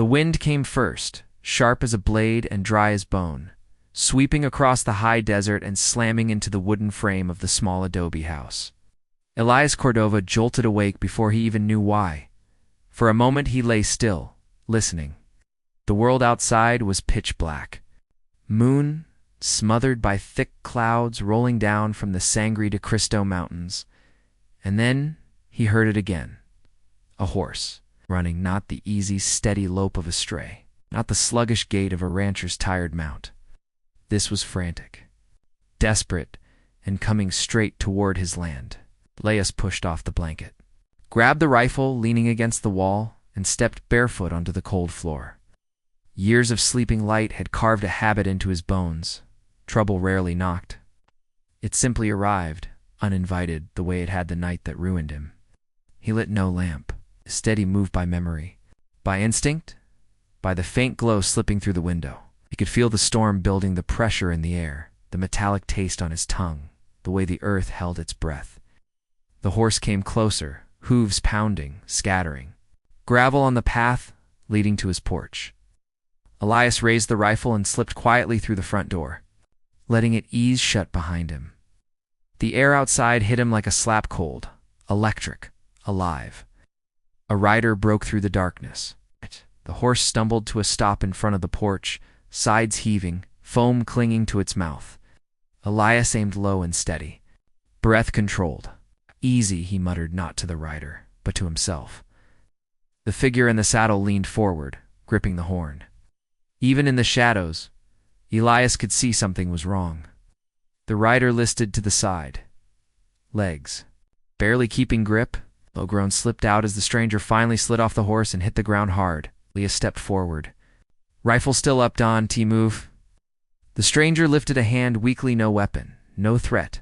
The wind came first, sharp as a blade and dry as bone, sweeping across the high desert and slamming into the wooden frame of the small adobe house. Elias Cordova jolted awake before he even knew why. For a moment he lay still, listening. The world outside was pitch black. Moon, smothered by thick clouds rolling down from the Sangre de Cristo Mountains. And then he heard it again. A horse, running, not the easy, steady lope of a stray, not the sluggish gait of a rancher's tired mount. This was frantic, desperate, and coming straight toward his land. Elias pushed off the blanket, grabbed the rifle leaning against the wall, and stepped barefoot onto the cold floor. Years of sleeping light had carved a habit into his bones. Trouble rarely knocked. It simply arrived, uninvited, the way it had the night that ruined him. He lit no lamp, steady moved by memory, by instinct, by the faint glow slipping through the window. He could feel the storm building, the pressure in the air, the metallic taste on his tongue, the way the earth held its breath. The horse came closer, hooves pounding, scattering. Gravel on the path leading to his porch. Elias raised the rifle and slipped quietly through the front door, letting it ease shut behind him. The air outside hit him like a slap cold, electric, alive. A rider broke through the darkness. The horse stumbled to a stop in front of the porch, sides heaving, foam clinging to its mouth. Elias aimed low and steady, breath controlled. Easy, he muttered, not to the rider, but to himself. The figure in the saddle leaned forward, gripping the horn. Even in the shadows, Elias could see something was wrong. The rider listed to the side. Legs, barely keeping grip, low-grown, slipped out as the stranger finally slid off the horse and hit the ground hard. Elias stepped forward. Rifle still up, Don, T-move. The stranger lifted a hand weakly, no weapon, no threat.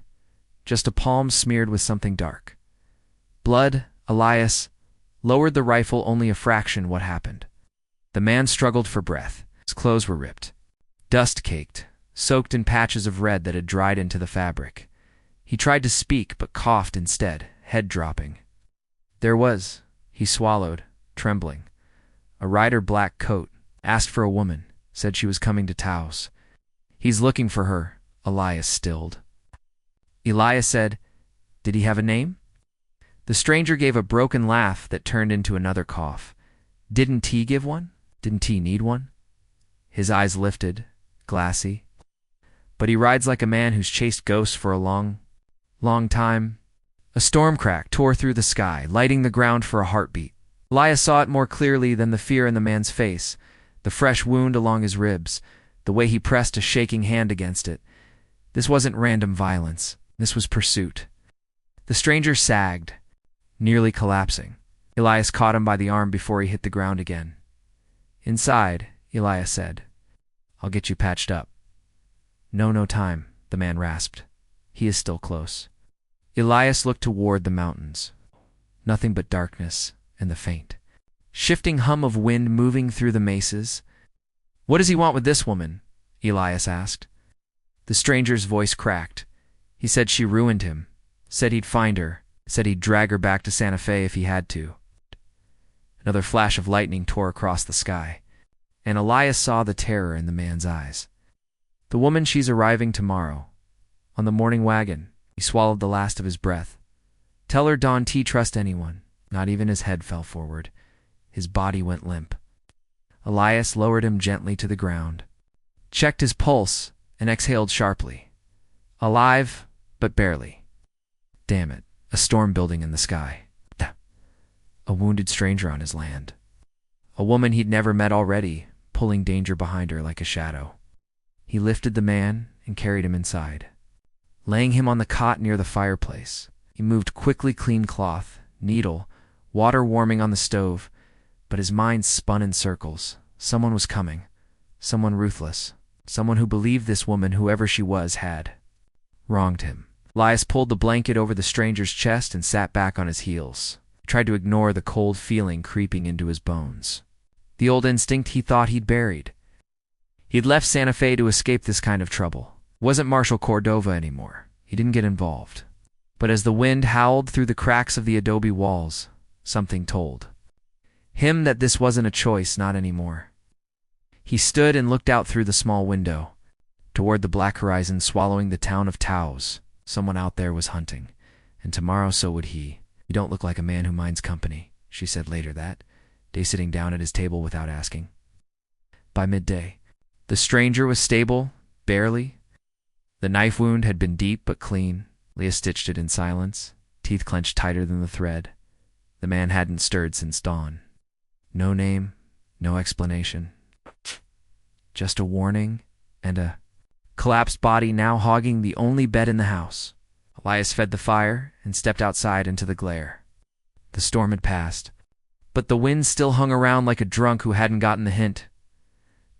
Just a palm smeared with something dark. Blood. Elias lowered the rifle only a fraction. What happened? The man struggled for breath. His clothes were ripped. Dust caked, soaked in patches of red that had dried into the fabric. He tried to speak, but coughed instead, head dropping. There was, he swallowed, trembling. A rider, black coat, asked for a woman, said she was coming to Taos. He's looking for her, Elias stilled. Elias said, did he have a name? The stranger gave a broken laugh that turned into another cough. Didn't he give one? Didn't he need one? His eyes lifted, glassy. But he rides like a man who's chased ghosts for a long time. A storm crack tore through the sky, lighting the ground for a heartbeat. Elias saw it more clearly than the fear in the man's face, the fresh wound along his ribs, the way he pressed a shaking hand against it. This wasn't random violence. This was pursuit. The stranger sagged, nearly collapsing. Elias caught him by the arm before he hit the ground again. Inside, Elias said, I'll get you patched up. No time, the man rasped. He is still close. Elias looked toward the mountains. Nothing but darkness and the faint, shifting hum of wind moving through the mesas. What does he want with this woman? Elias asked. The stranger's voice cracked. He said she ruined him, said he'd find her, said he'd drag her back to Santa Fe if he had to. Another flash of lightning tore across the sky, and Elias saw the terror in the man's eyes. The woman, she's arriving tomorrow. On the morning wagon. He swallowed the last of his breath. Tell her Don T trust anyone. Not even his head fell forward. His body went limp. Elias lowered him gently to the ground, checked his pulse, and exhaled sharply. Alive, but barely. Damn it, a storm building in the sky. A wounded stranger on his land. A woman he'd never met already, pulling danger behind her like a shadow. He lifted the man and carried him inside. Laying him on the cot near the fireplace, he moved quickly, clean cloth, needle, water warming on the stove, but his mind spun in circles. Someone was coming. Someone ruthless. Someone who believed this woman, whoever she was, had wronged him. Elias pulled the blanket over the stranger's chest and sat back on his heels. He tried to ignore the cold feeling creeping into his bones. The old instinct he thought he'd buried. He'd left Santa Fe to escape this kind of trouble. It wasn't Marshal Cordova anymore. He didn't get involved. But as the wind howled through the cracks of the adobe walls, something told. him that this wasn't a choice, not anymore. He stood and looked out through the small window, toward the black horizon swallowing the town of Taos. Someone out there was hunting, and tomorrow so would he. "You don't look like a man who minds company," she said later that day, sitting down at his table without asking. By midday, the stranger was stable, barely. The knife wound had been deep but clean. Leah stitched it in silence, teeth clenched tighter than the thread. The man hadn't stirred since dawn. No name, no explanation. Just a warning and a collapsed body now hogging the only bed in the house. Elias fed the fire and stepped outside into the glare. The storm had passed, but the wind still hung around like a drunk who hadn't gotten the hint.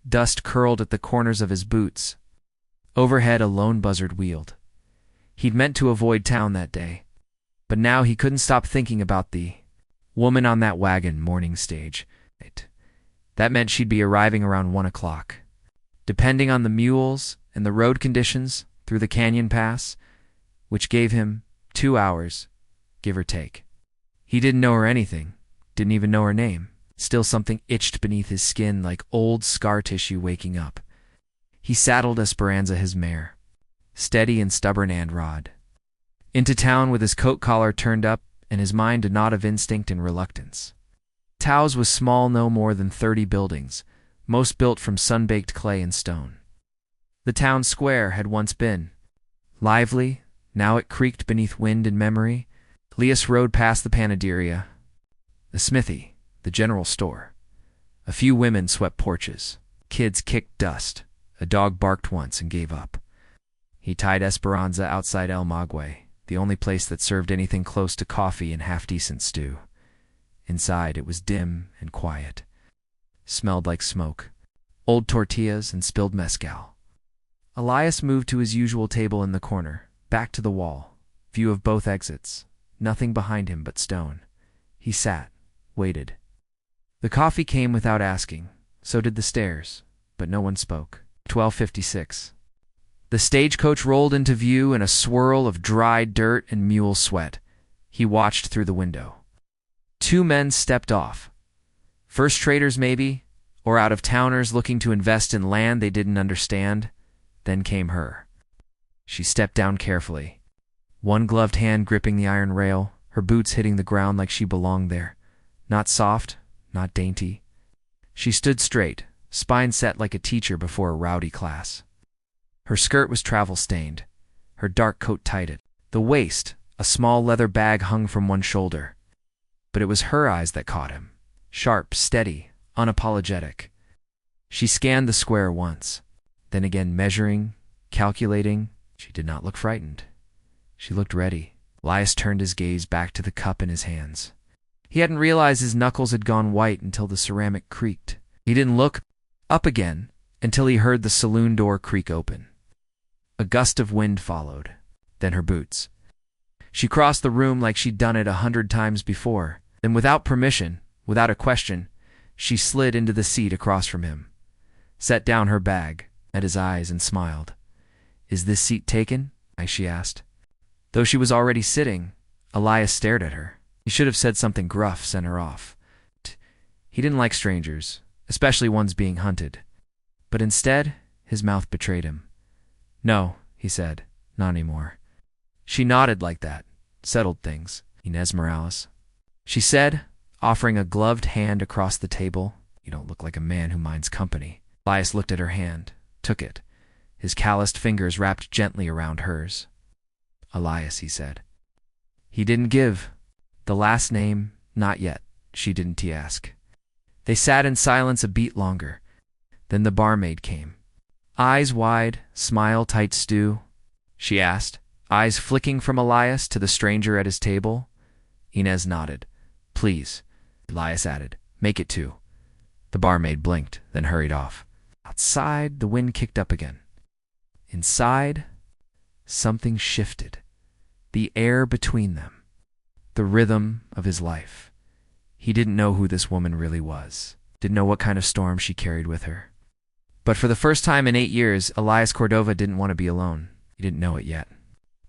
Dust curled at the corners of his boots. Overhead, a lone buzzard wheeled. He'd meant to avoid town that day, but now he couldn't stop thinking about the woman on that wagon morning stage. That meant she'd be arriving around 1 o'clock. Depending on the mules and the road conditions through the canyon pass, which gave him 2 hours, give or take. He didn't know her anything, didn't even know her name. Still something itched beneath his skin like old scar tissue waking up. He saddled Esperanza, his mare, steady and stubborn and rod, into town with his coat collar turned up and his mind a knot of instinct and reluctance. Taos was small, no more than 30 buildings, most built from sun-baked clay and stone. The town square had once been lively, now it creaked beneath wind and memory. Elias rode past the panaderia, the smithy, the general store. A few women swept porches. Kids kicked dust. A dog barked once and gave up. He tied Esperanza outside El Maguey, the only place that served anything close to coffee and half-decent stew. Inside, it was dim and quiet. Smelled like smoke, old tortillas and spilled mezcal. Elias moved to his usual table in the corner, back to the wall, view of both exits, nothing behind him but stone. He sat, waited. The coffee came without asking, so did the stares, but no one spoke. 12:56. The stagecoach rolled into view in a swirl of dry dirt and mule sweat. He watched through the window. 2 men stepped off. First traders maybe, or out-of-towners looking to invest in land they didn't understand. Then came her. She stepped down carefully, one gloved hand gripping the iron rail, her boots hitting the ground like she belonged there. Not soft, not dainty. She stood straight, spine set like a teacher before a rowdy class. Her skirt was travel-stained, her dark coat tighted. The waist, a small leather bag hung from one shoulder. But it was her eyes that caught him, sharp, steady, unapologetic. She scanned the square once, then again measuring, calculating. She did not look frightened. She looked ready. Elias turned his gaze back to the cup in his hands. He hadn't realized his knuckles had gone white until the ceramic creaked. He didn't look up again until he heard the saloon door creak open. A gust of wind followed, then her boots. She crossed the room like she'd done it 100 times before. Then without permission, without a question, she slid into the seat across from him, set down her bag, met his eyes and smiled. "Is this seat taken?" she asked. Though she was already sitting, Elias stared at her. He should have said something gruff, sent her off. He didn't like strangers, especially ones being hunted. But instead, his mouth betrayed him. "No," he said, "not anymore." She nodded like that, settled things. "Inez Morales," she said, offering a gloved hand across the table. "You don't look like a man who minds company." Elias looked at her hand, took it, his calloused fingers wrapped gently around hers. "Elias," he said. He didn't give. The last name, not yet. She didn't ask. They sat in silence a beat longer. Then the barmaid came. "Eyes wide, smile tight stew?" she asked, eyes flicking from Elias to the stranger at his table. Inez nodded. "Please," Elias added. "Make it 2." The barmaid blinked, then hurried off. Outside, the wind kicked up again. Inside, something shifted. The air between them. The rhythm of his life. He didn't know who this woman really was. Didn't know what kind of storm she carried with her. But for the first time in 8 years, Elias Cordova didn't want to be alone. He didn't know it yet.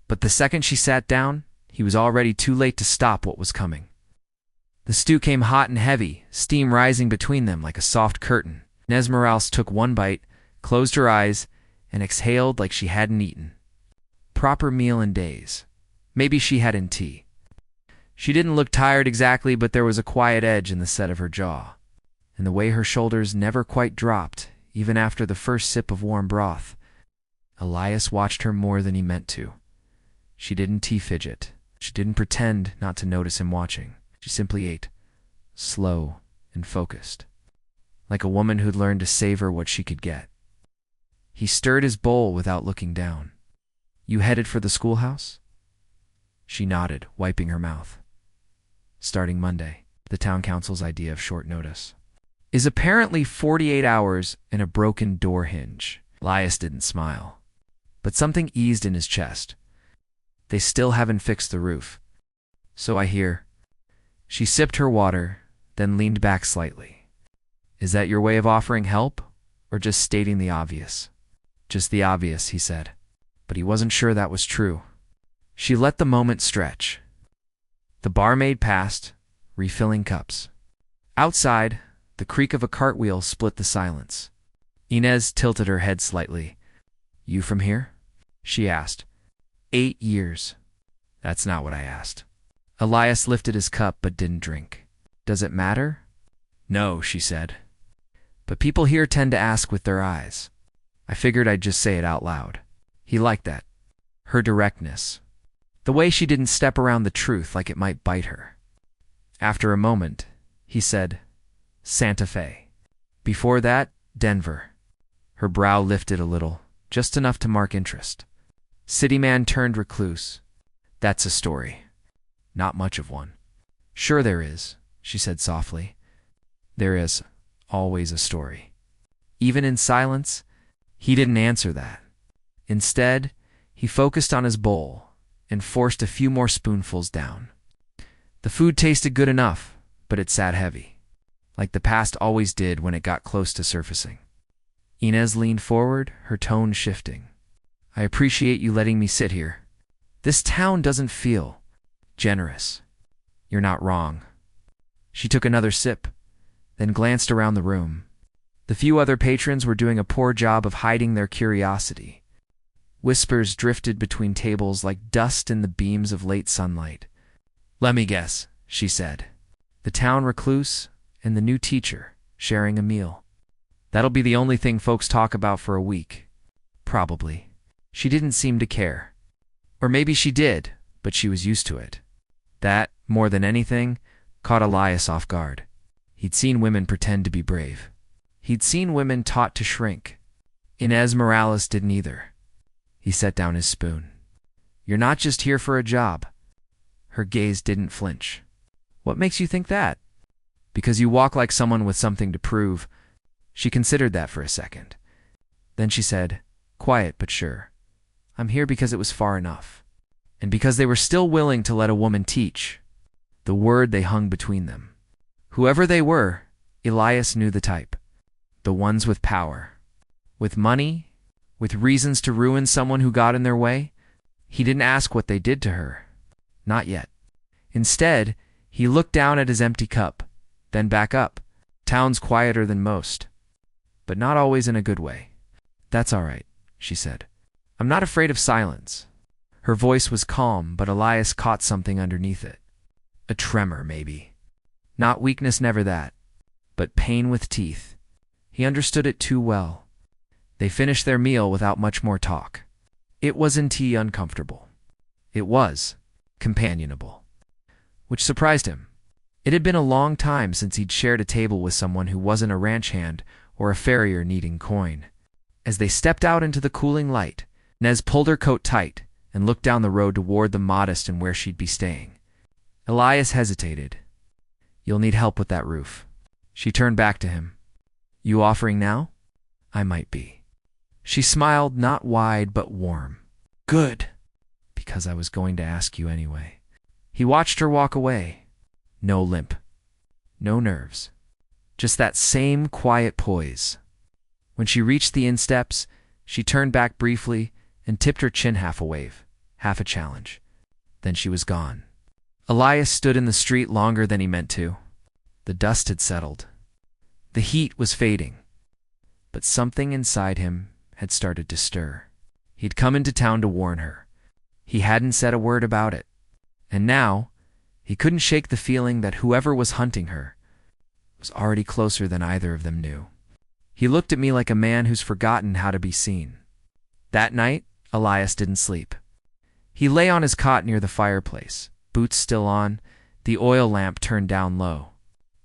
But the second she sat down, he was already too late to stop what was coming. The stew came hot and heavy, steam rising between them like a soft curtain. Esmeralda took one bite, closed her eyes, and exhaled like she hadn't eaten. Proper meal in days. Maybe she had in tea. She didn't look tired exactly, but there was a quiet edge in the set of her jaw, and the way her shoulders never quite dropped, even after the first sip of warm broth. Elias watched her more than he meant to. She didn't fidget. She didn't pretend not to notice him watching. She simply ate, slow and focused, like a woman who'd learned to savor what she could get. He stirred his bowl without looking down. "You headed for the schoolhouse?" She nodded, wiping her mouth. Starting Monday, the town council's idea of short notice is apparently 48 hours and a broken door hinge. Elias didn't smile, but something eased in his chest. They still haven't fixed the roof. "So I hear." She sipped her water, then leaned back slightly. "Is that your way of offering help, or just stating the obvious?" "Just the obvious," he said, but he wasn't sure that was true. She let the moment stretch. The barmaid passed, refilling cups. Outside, the creak of a cartwheel split the silence. Inez tilted her head slightly. "You from here?" she asked. 8 years. "That's not what I asked." Elias lifted his cup but didn't drink. "Does it matter?" "No," she said. "But people here tend to ask with their eyes. I figured I'd just say it out loud." He liked that. Her directness. The way she didn't step around the truth like it might bite her. After a moment, he said, "Santa Fe." Before that, Denver. Her brow lifted a little, just enough to mark interest. City man turned recluse. "That's a story." "Not much of one." "Sure there is," she said softly. "There is always a story." Even in silence, he didn't answer that. Instead, he focused on his bowl and forced a few more spoonfuls down. The food tasted good enough, but it sat heavy, like the past always did when it got close to surfacing. Inez leaned forward, her tone shifting. "I appreciate you letting me sit here. This town doesn't feel generous." "You're not wrong." She took another sip, then glanced around the room. The few other patrons were doing a poor job of hiding their curiosity. Whispers drifted between tables like dust in the beams of late sunlight. "Let me guess," she said. "The town recluse and the new teacher sharing a meal. That'll be the only thing folks talk about for a week." Probably. She didn't seem to care. Or maybe she did, but she was used to it. That, more than anything, caught Elias off guard. He'd seen women pretend to be brave. He'd seen women taught to shrink. Inez Morales didn't either. He set down his spoon. "You're not just here for a job." Her gaze didn't flinch. "What makes you think that?" "Because you walk like someone with something to prove." She considered that for a second. Then she said, quiet but sure, "I'm here because it was far enough. And because they were still willing to let a woman teach." The word they hung between them. Whoever they were, Elias knew the type. The ones with power. With money, with reasons to ruin someone who got in their way. He didn't ask what they did to her. Not yet. Instead, he looked down at his empty cup, then back up. "Town's quieter than most. But not always in a good way." "That's all right," she said. "I'm not afraid of silence." Her voice was calm, but Elias caught something underneath it. A tremor, maybe. Not weakness, never that, but pain with teeth. He understood it too well. They finished their meal without much more talk. It wasn't uncomfortable. It was companionable, which surprised him. It had been a long time since he'd shared a table with someone who wasn't a ranch hand or a farrier needing coin. As they stepped out into the cooling light, Nez pulled her coat tight and looked down the road toward the Modest and where she'd be staying. Elias hesitated. "You'll need help with that roof." She turned back to him. "You offering now?" "I might be." She smiled, not wide but warm. "Good, because I was going to ask you anyway." He watched her walk away. No limp. No nerves. Just that same quiet poise. When she reached the insteps, she turned back briefly and tipped her chin half a wave, half a challenge. Then she was gone. Elias stood in the street longer than he meant to. The dust had settled. The heat was fading. But something inside him had started to stir. He'd come into town to warn her. He hadn't said a word about it. And now, he couldn't shake the feeling that whoever was hunting her was already closer than either of them knew. He looked at me like a man who's forgotten how to be seen. That night, Elias didn't sleep. He lay on his cot near the fireplace, boots still on, the oil lamp turned down low.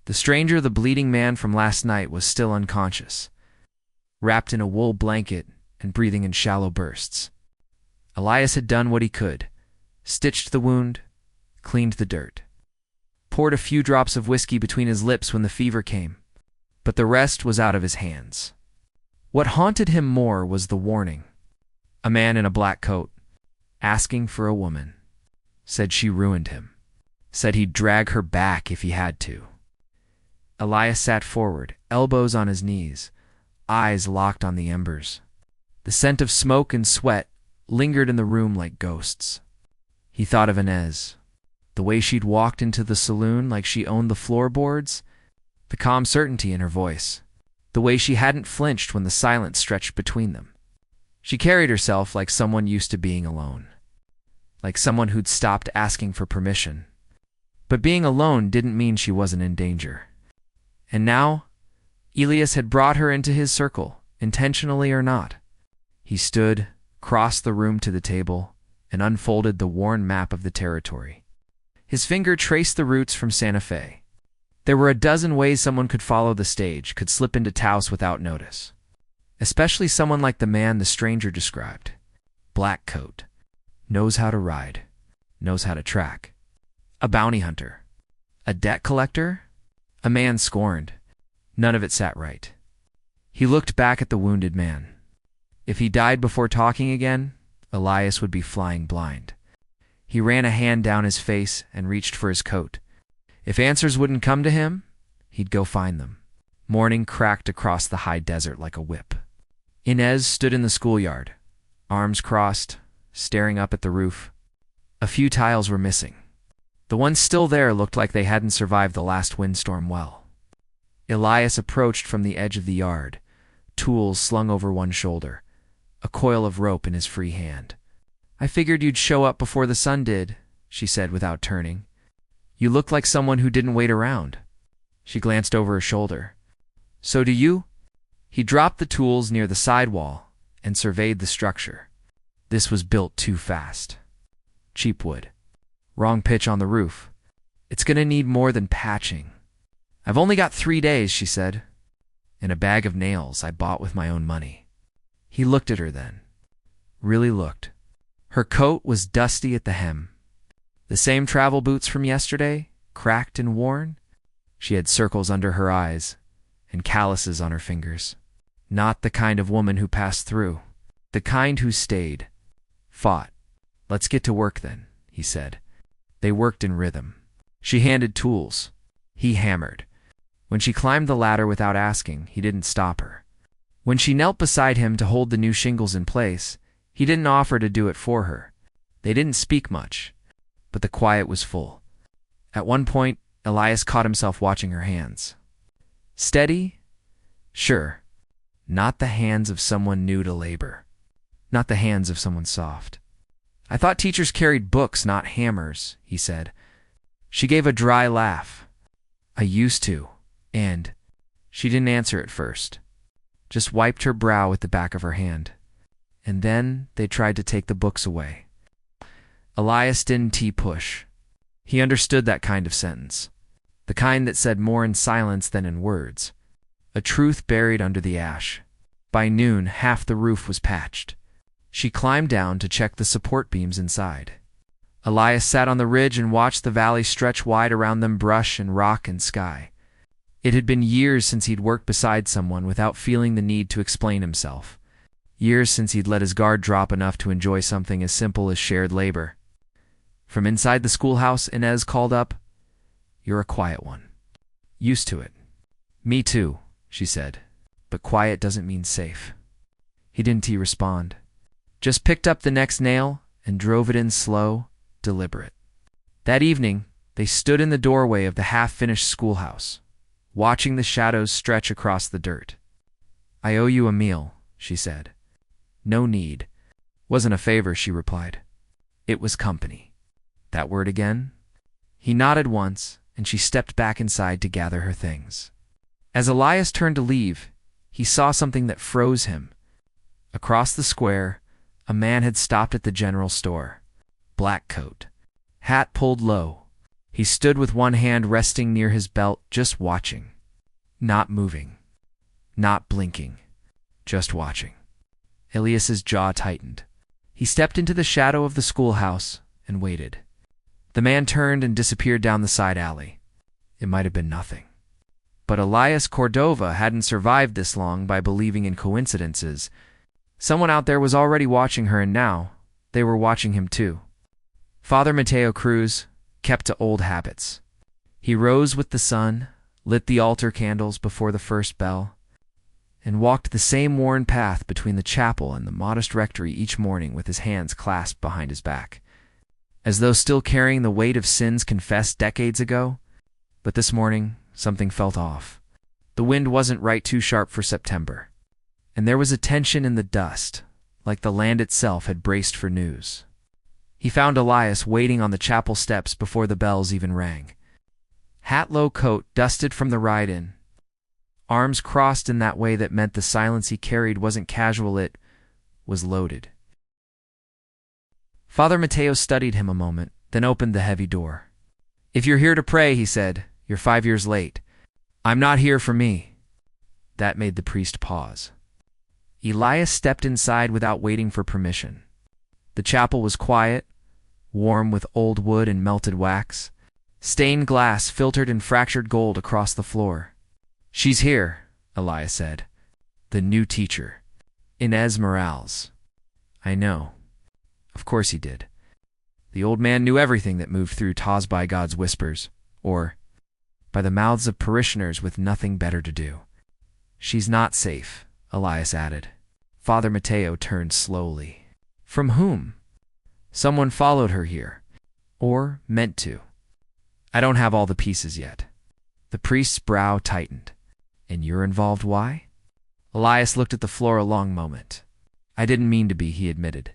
The stranger, the bleeding man from last night, was still unconscious, wrapped in a wool blanket and breathing in shallow bursts. Elias had done what he could, stitched the wound, cleaned the dirt, poured a few drops of whiskey between his lips when the fever came, but the rest was out of his hands. What haunted him more was the warning. A man in a black coat, asking for a woman, said she ruined him, said he'd drag her back if he had to. Elias sat forward, elbows on his knees, eyes locked on the embers. The scent of smoke and sweat lingered in the room like ghosts. He thought of Inez, the way she'd walked into the saloon like she owned the floorboards, the calm certainty in her voice, the way she hadn't flinched when the silence stretched between them. She carried herself like someone used to being alone, like someone who'd stopped asking for permission. But being alone didn't mean she wasn't in danger. And now, Elias had brought her into his circle, intentionally or not. He stood, crossed the room to the table, and unfolded the worn map of the territory. His finger traced the routes from Santa Fe. There were a dozen ways someone could follow the stage, could slip into Taos without notice. Especially someone like the man the stranger described. Black coat. Knows how to ride. Knows how to track. A bounty hunter. A debt collector? A man scorned. None of it sat right. He looked back at the wounded man. If he died before talking again, Elias would be flying blind. He ran a hand down his face and reached for his coat. If answers wouldn't come to him, he'd go find them. Morning cracked across the high desert like a whip. Inez stood in the schoolyard, arms crossed, staring up at the roof. A few tiles were missing. The ones still there looked like they hadn't survived the last windstorm well. Elias approached from the edge of the yard, tools slung over one shoulder, a coil of rope in his free hand. "I figured you'd show up before the sun did," she said without turning. "You look like someone who didn't wait around." She glanced over her shoulder. "So do you?" He dropped the tools near the sidewall and surveyed the structure. This was built too fast. Cheap wood. Wrong pitch on the roof. "It's gonna need more than patching." "I've only got 3 days," she said. "And a bag of nails I bought with my own money." He looked at her then. Really looked. Her coat was dusty at the hem. The same travel boots from yesterday, cracked and worn. She had circles under her eyes and calluses on her fingers. Not the kind of woman who passed through. The kind who stayed. Fought. "Let's get to work then," he said. They worked in rhythm. She handed tools. He hammered. When she climbed the ladder without asking, he didn't stop her. When she knelt beside him to hold the new shingles in place, he didn't offer to do it for her. They didn't speak much, but the quiet was full. At one point, Elias caught himself watching her hands. Steady? Sure. Not the hands of someone new to labor. Not the hands of someone soft. "I thought teachers carried books, not hammers," he said. She gave a dry laugh. "I used to," and she didn't answer at first. Just wiped her brow with the back of her hand. And then they tried to take the books away. Elias didn't push. He understood that kind of sentence. The kind that said more in silence than in words. A truth buried under the ash. By noon, half the roof was patched. She climbed down to check the support beams inside. Elias sat on the ridge and watched the valley stretch wide around them, brush and rock and sky. It had been years since he'd worked beside someone without feeling the need to explain himself. Years since he'd let his guard drop enough to enjoy something as simple as shared labor. From inside the schoolhouse, Inez called up, "You're a quiet one." "Used to it." "Me too," she said. "But quiet doesn't mean safe." He didn't respond. Just picked up the next nail and drove it in slow, deliberate. That evening, They stood in the doorway of the half-finished schoolhouse, watching the shadows stretch across the dirt. "I owe you a meal," she said. "No need." "Wasn't a favor," she replied. "It was company." That word again? He nodded once, and she stepped back inside to gather her things. As Elias turned to leave, he saw something that froze him. Across the square, a man had stopped at the general store. Black coat, hat pulled low. He stood with one hand resting near his belt, just watching. Not moving. Not blinking. Just watching. Elias's jaw tightened. He stepped into the shadow of the schoolhouse and waited. The man turned and disappeared down the side alley. It might have been nothing. But Elias Cordova hadn't survived this long by believing in coincidences. Someone out there was already watching her, and now they were watching him too. Father Mateo Cruz kept to old habits. He rose with the sun, lit the altar candles before the first bell, and walked the same worn path between the chapel and the modest rectory each morning with his hands clasped behind his back, as though still carrying the weight of sins confessed decades ago. But this morning, something felt off. The wind wasn't right too sharp for September, and there was a tension in the dust, like the land itself had braced for news. He found Elias waiting on the chapel steps before the bells even rang. Hat-low coat dusted from the ride-in, arms crossed in that way that meant the silence he carried wasn't casual, it was loaded. Father Mateo studied him a moment, then opened the heavy door. "If you're here to pray," he said, "you're 5 years late. I'm not here for me." That made the priest pause. Elias stepped inside without waiting for permission. The chapel was quiet, warm with old wood and melted wax. Stained glass filtered in fractured gold across the floor. "She's here," Elias said. "The new teacher. Inez Morales." "I know." Of course he did. The old man knew everything that moved through Taz by God's whispers, or by the mouths of parishioners with nothing better to do. "She's not safe," Elias added. Father Mateo turned slowly. "From whom?" "Someone followed her here, or meant to. I don't have all the pieces yet." The priest's brow tightened. "And you're involved, why?" Elias looked at the floor a long moment. "I didn't mean to be," he admitted.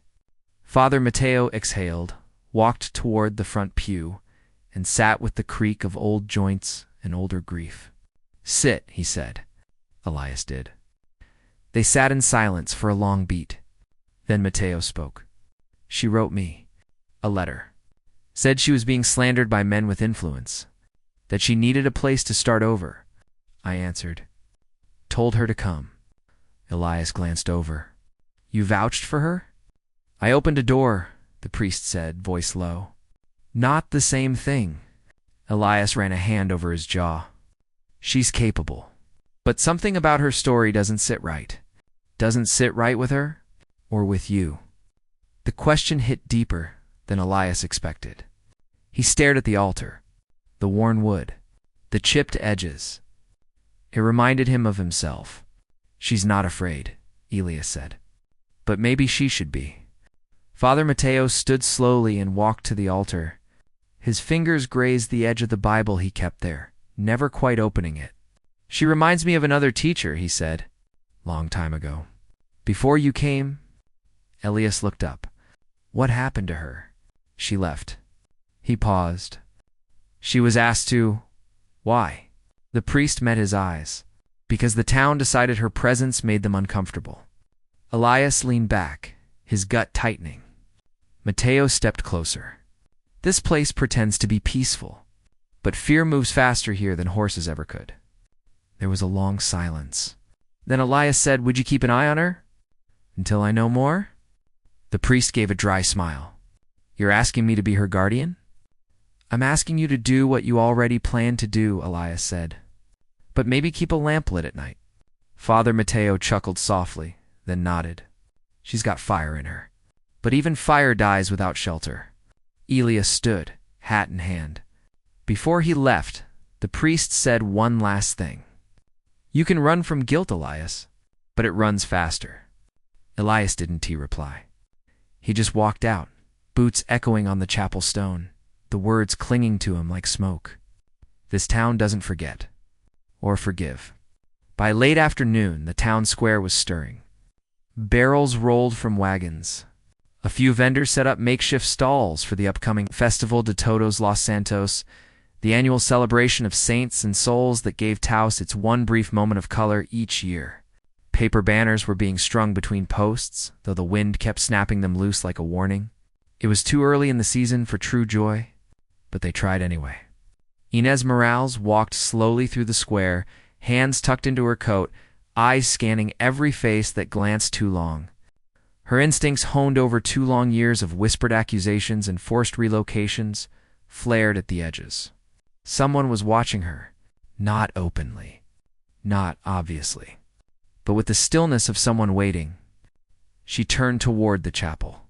Father Mateo exhaled, walked toward the front pew, and sat with the creak of old joints and older grief. "Sit," he said. Elias did. They sat in silence for a long beat. Then Mateo spoke. "She wrote me a letter. Said she was being slandered by men with influence, that she needed a place to start over." I answered. "Told her to come." Elias glanced over. "You vouched for her?" "I opened a door," the priest said, voice low. "Not the same thing." Elias ran a hand over his jaw. "She's capable. But something about her story doesn't sit right. Doesn't sit right with her, or with you." The question hit deeper than Elias expected. He stared at the altar, the worn wood, the chipped edges. It reminded him of himself. "She's not afraid," Elias said. "But maybe she should be." Father Mateo stood slowly and walked to the altar. His fingers grazed the edge of the Bible he kept there, never quite opening it. "She reminds me of another teacher," he said. "Long time ago. Before you came." Elias looked up. "What happened to her?" "She left." He paused. "She was asked to—" "Why?" The priest met his eyes. "Because the town decided her presence made them uncomfortable." Elias leaned back, his gut tightening. Mateo stepped closer. "This place pretends to be peaceful, but fear moves faster here than horses ever could." There was a long silence. Then Elias said, "Would you keep an eye on her?" "Until I know more?" The priest gave a dry smile. "You're asking me to be her guardian?" "I'm asking you to do what you already planned to do," Elias said. "But maybe keep a lamp lit at night." Father Mateo chuckled softly, then nodded. "She's got fire in her. But even fire dies without shelter." Elias stood, hat in hand. Before he left, the priest said one last thing. "You can run from guilt, Elias, but it runs faster." Elias didn't reply. He just walked out, boots echoing on the chapel stone, the words clinging to him like smoke. This town doesn't forget. Or forgive. By late afternoon, the town square was stirring. Barrels rolled from wagons. A few vendors set up makeshift stalls for the upcoming Festival de Todos los Santos, the annual celebration of saints and souls that gave Taos its one brief moment of color each year. Paper banners were being strung between posts, though the wind kept snapping them loose like a warning. It was too early in the season for true joy, but they tried anyway. Inez Morales walked slowly through the square, hands tucked into her coat, eyes scanning every face that glanced too long. Her instincts, honed over 2 long years of whispered accusations and forced relocations, flared at the edges. Someone was watching her, not openly, not obviously, but with the stillness of someone waiting. She turned toward the chapel.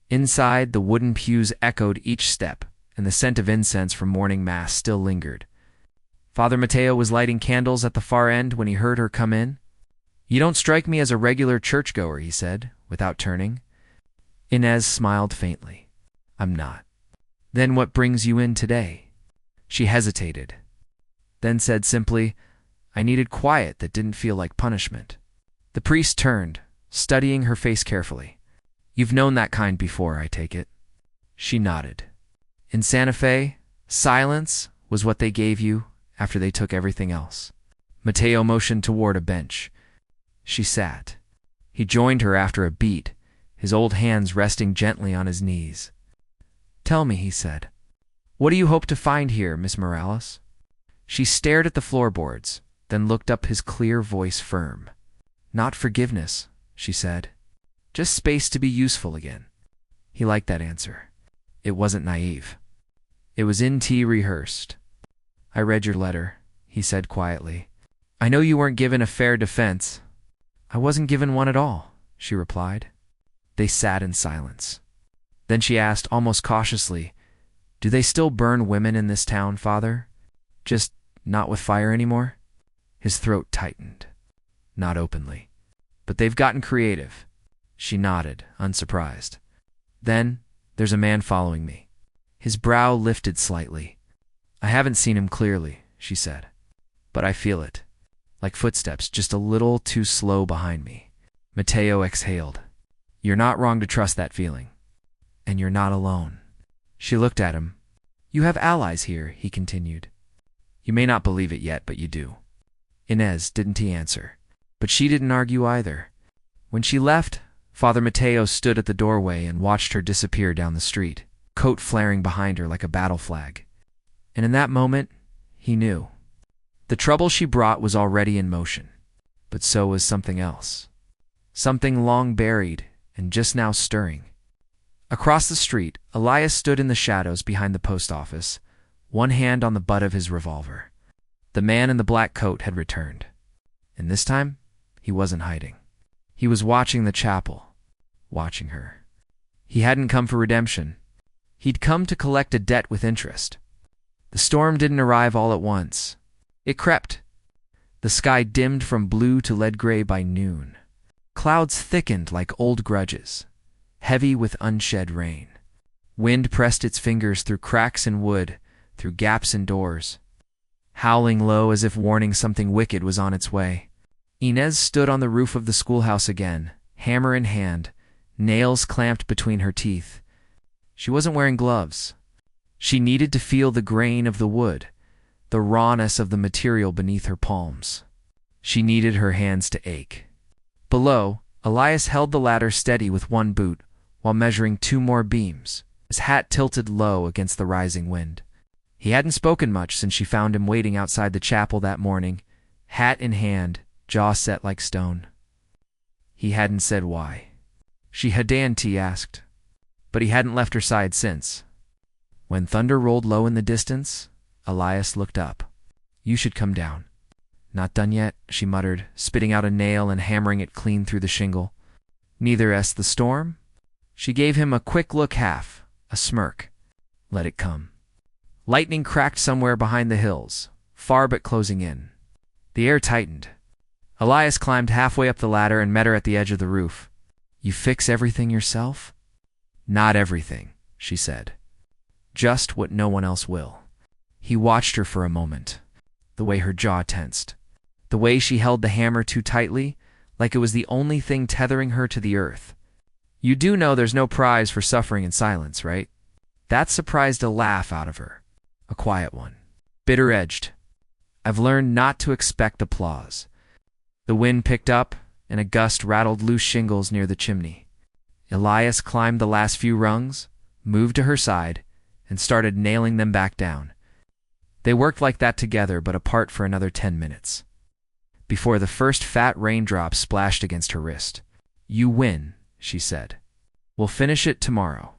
Inside, the wooden pews echoed each step, and the scent of incense from morning mass still lingered. Father Mateo was lighting candles at the far end when he heard her come in. "You don't strike me as a regular churchgoer," he said, without turning. Inez smiled faintly. "I'm not." "Then what brings you in today?" She hesitated, then said simply, "I needed quiet that didn't feel like punishment." The priest turned, studying her face carefully. "You've known that kind before, I take it." She nodded. "In Santa Fe, silence was what they gave you after they took everything else." Mateo motioned toward a bench. She sat. He joined her after a beat, his old hands resting gently on his knees. "Tell me," he said, "what do you hope to find here, Miss Morales?" She stared at the floorboards, then looked up, his clear voice firm. "Not forgiveness," she said. "Just space to be useful again." He liked that answer. It wasn't naive. It was in tea rehearsed. "I read your letter," he said quietly. "I know you weren't given a fair defense." "I wasn't given one at all," she replied. They sat in silence. Then she asked, almost cautiously, "Do they still burn women in this town, Father? Just not with fire anymore?" His throat tightened. "Not openly. But they've gotten creative." She nodded, unsurprised. "Then there's a man following me." His brow lifted slightly. "I haven't seen him clearly," she said, "but I feel it. Like footsteps, just a little too slow behind me." Mateo exhaled. "You're not wrong to trust that feeling. And you're not alone." She looked at him. "You have allies here," he continued. "You may not believe it yet, but you do." Inez didn't answer, but she didn't argue either. When she left, Father Mateo stood at the doorway and watched her disappear down the street, coat flaring behind her like a battle flag. And in that moment, he knew. The trouble she brought was already in motion, but so was something else. Something long buried and just now stirring. Across the street, Elias stood in the shadows behind the post office, one hand on the butt of his revolver. The man in the black coat had returned. And this time, he wasn't hiding. He was watching the chapel, watching her. He hadn't come for redemption. He'd come to collect a debt with interest. The storm didn't arrive all at once. It crept. The sky dimmed from blue to lead-gray by noon. Clouds thickened like old grudges, heavy with unshed rain. Wind pressed its fingers through cracks in wood, through gaps in doors, howling low as if warning something wicked was on its way. Inez stood on the roof of the schoolhouse again, hammer in hand, nails clamped between her teeth. She wasn't wearing gloves. She needed to feel the grain of the wood, the rawness of the material beneath her palms. She needed her hands to ache. Below, Elias held the ladder steady with one boot while measuring 2 more beams, his hat tilted low against the rising wind. He hadn't spoken much since she found him waiting outside the chapel that morning, hat in hand, jaw set like stone. He hadn't said why. She hadn't, he asked, but he hadn't left her side since. When thunder rolled low in the distance, Elias looked up. "You should come down." "Not done yet," she muttered, spitting out a nail and hammering it clean through the shingle. "Neither s the storm?" She gave him a quick look, half, a smirk. "Let it come." Lightning cracked somewhere behind the hills, far but closing in. The air tightened. Elias climbed halfway up the ladder and met her at the edge of the roof. "You fix everything yourself?" "Not everything," she said. just what no one else will. He watched her for a moment, the way her jaw tensed, the way she held the hammer too tightly, like it was the only thing tethering her to the earth. You do know there's no prize for suffering in silence, right? That surprised a laugh out of her, a quiet one, bitter-edged. I've learned not to expect applause. The wind picked up, and a gust rattled loose shingles near the chimney. Elias climbed the last few rungs, moved to her side, and started nailing them back down. They worked like that together, but apart for another 10 minutes. Before the first fat raindrop splashed against her wrist. You win, she said. We'll finish it tomorrow.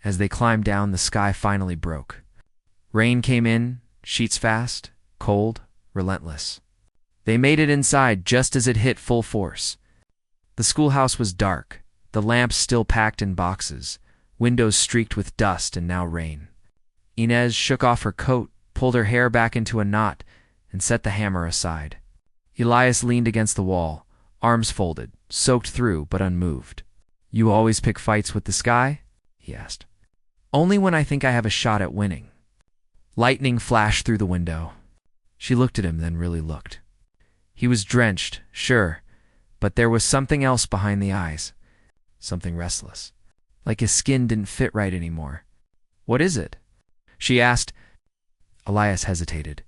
As they climbed down, the sky finally broke. Rain came in, sheets fast, cold, relentless. They made it inside just as it hit full force. The schoolhouse was dark, the lamps still packed in boxes, windows streaked with dust and now rain. Inez shook off her coat, pulled her hair back into a knot, and set the hammer aside. Elias leaned against the wall, arms folded, soaked through but unmoved. You always pick fights with the sky? He asked. Only when I think I have a shot at winning. Lightning flashed through the window. She looked at him, then really looked. He was drenched, sure, but there was something else behind the eyes. Something restless. Like his skin didn't fit right anymore. What is it? She asked. Elias hesitated.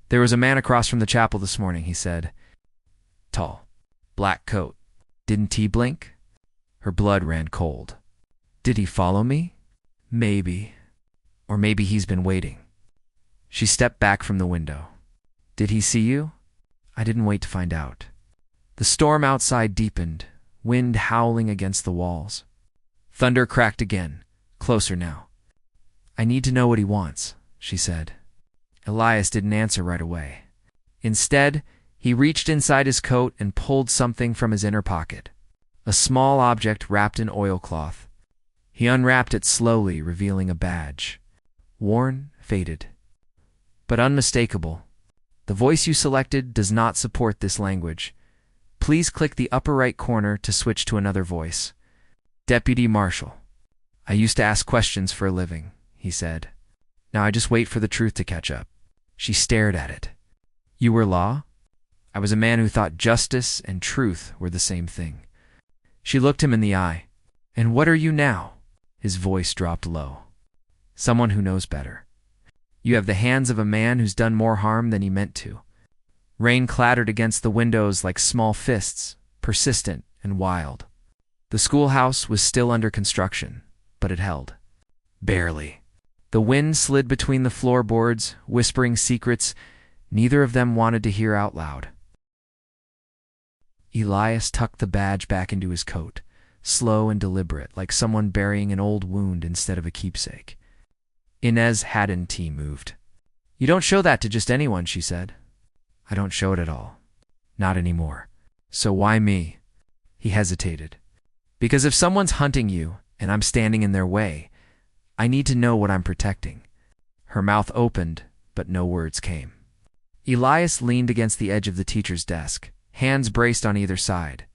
There was a man across from the chapel this morning, he said. Tall. Black coat. Didn't he blink? Her blood ran cold. Did he follow me? Maybe. Or maybe he's been waiting. She stepped back from the window. Did he see you? I didn't wait to find out. The storm outside deepened, wind howling against the walls. Thunder cracked again, closer now. I need to know what he wants, she said. Elias didn't answer right away. Instead, he reached inside his coat and pulled something from his inner pocket. A small object wrapped in oilcloth. He unwrapped it slowly, revealing a badge. Worn, faded, but unmistakable. The voice you selected does not support this language. Please click the upper right corner to switch to another voice. Deputy Marshal. I used to ask questions for a living, he said. Now I just wait for the truth to catch up. She stared at it. You were law? I was a man who thought justice and truth were the same thing. She looked him in the eye. And what are you now? His voice dropped low. Someone who knows better. You have the hands of a man who's done more harm than he meant to. Rain clattered against the windows like small fists, persistent and wild. The schoolhouse was still under construction, but it held. Barely. The wind slid between the floorboards, whispering secrets neither of them wanted to hear out loud. Elias tucked the badge back into his coat, slow and deliberate, like someone burying an old wound instead of a keepsake. Inez hadn't moved. You don't show that to just anyone, she said. I don't show it at all. Not anymore. So why me? He hesitated. Because if someone's hunting you, and I'm standing in their way, I need to know what I'm protecting. Her mouth opened, but no words came. Elias leaned against the edge of the teacher's desk, hands braced on either side.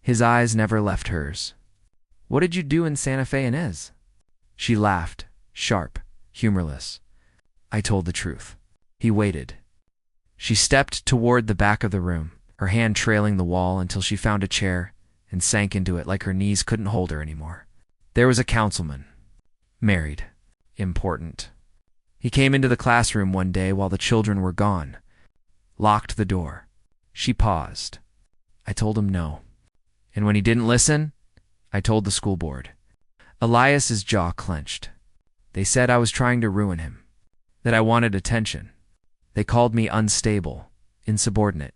His eyes never left hers. What did you do in Santa Fe, Inez? She laughed, sharp, humorless. I told the truth. He waited. She stepped toward the back of the room, her hand trailing the wall until she found a chair and sank into it like her knees couldn't hold her anymore. There was a councilman. Married. Important. He came into the classroom one day while the children were gone. Locked the door. She paused. I told him no. And when he didn't listen, I told the school board. Elias's jaw clenched. They said I was trying to ruin him, that I wanted attention. They called me unstable, insubordinate.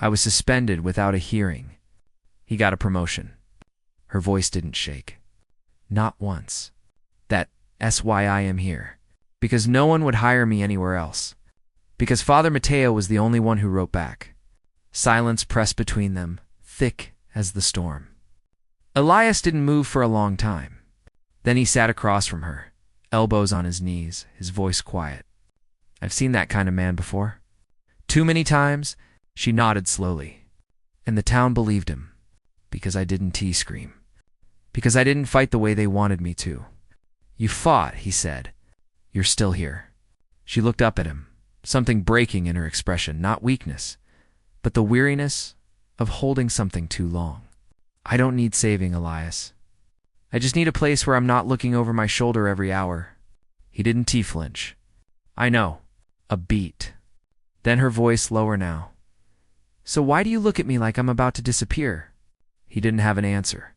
I was suspended without a hearing. He got a promotion. Her voice didn't shake. Not once. That's why I am here. Because no one would hire me anywhere else. Because Father Mateo was the only one who wrote back. Silence pressed between them, thick as the storm. Elias didn't move for a long time. Then he sat across from her, elbows on his knees, his voice quiet. I've seen that kind of man before. Too many times. She nodded slowly. And the town believed him. Because I didn't scream. Because I didn't fight the way they wanted me to. You fought, he said. You're still here." She looked up at him, something breaking in her expression, not weakness, but the weariness of holding something too long. "I don't need saving, Elias. I just need a place where I'm not looking over my shoulder every hour." He didn't flinch. "I know." A beat. Then her voice lower now. "So why do you look at me like I'm about to disappear?" He didn't have an answer.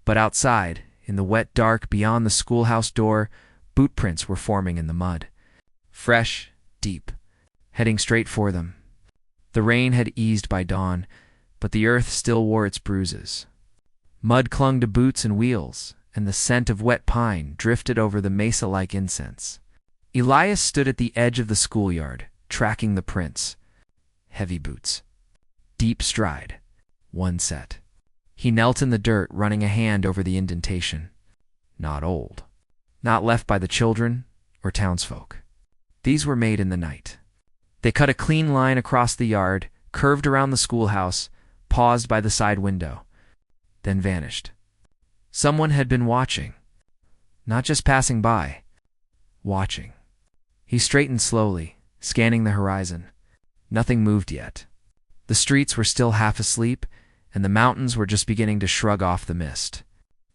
But outside, in the wet dark beyond the schoolhouse door, boot prints were forming in the mud. Fresh, deep, heading straight for them. The rain had eased by dawn, but the earth still wore its bruises. Mud clung to boots and wheels, and the scent of wet pine drifted over the mesa-like incense. Elias stood at the edge of the schoolyard, tracking the prints. Heavy boots. Deep stride. One set. He knelt in the dirt, running a hand over the indentation. Not old. Not left by the children or townsfolk. These were made in the night. They cut a clean line across the yard, curved around the schoolhouse, paused by the side window, then vanished. Someone had been watching. Not just passing by. Watching. He straightened slowly, scanning the horizon. Nothing moved yet. The streets were still half asleep, and the mountains were just beginning to shrug off the mist.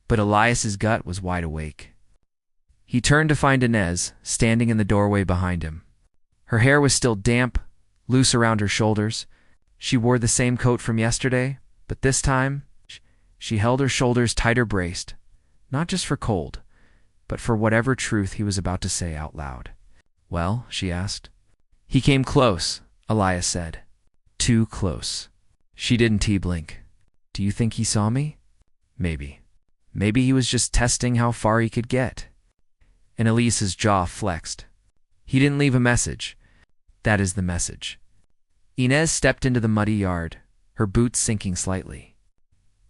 But Elias's gut was wide awake. He turned to find Inez, standing in the doorway behind him. Her hair was still damp, loose around her shoulders. She wore the same coat from yesterday, but this time she held her shoulders tighter braced, not just for cold, but for whatever truth he was about to say out loud. "Well?" she asked. "He came close," Elias said. "Too close." She didn't blink. "Do you think he saw me?" "Maybe. Maybe he was just testing how far he could get." And Elise's jaw flexed. "He didn't leave a message." "That is the message." Inez stepped into the muddy yard, her boots sinking slightly.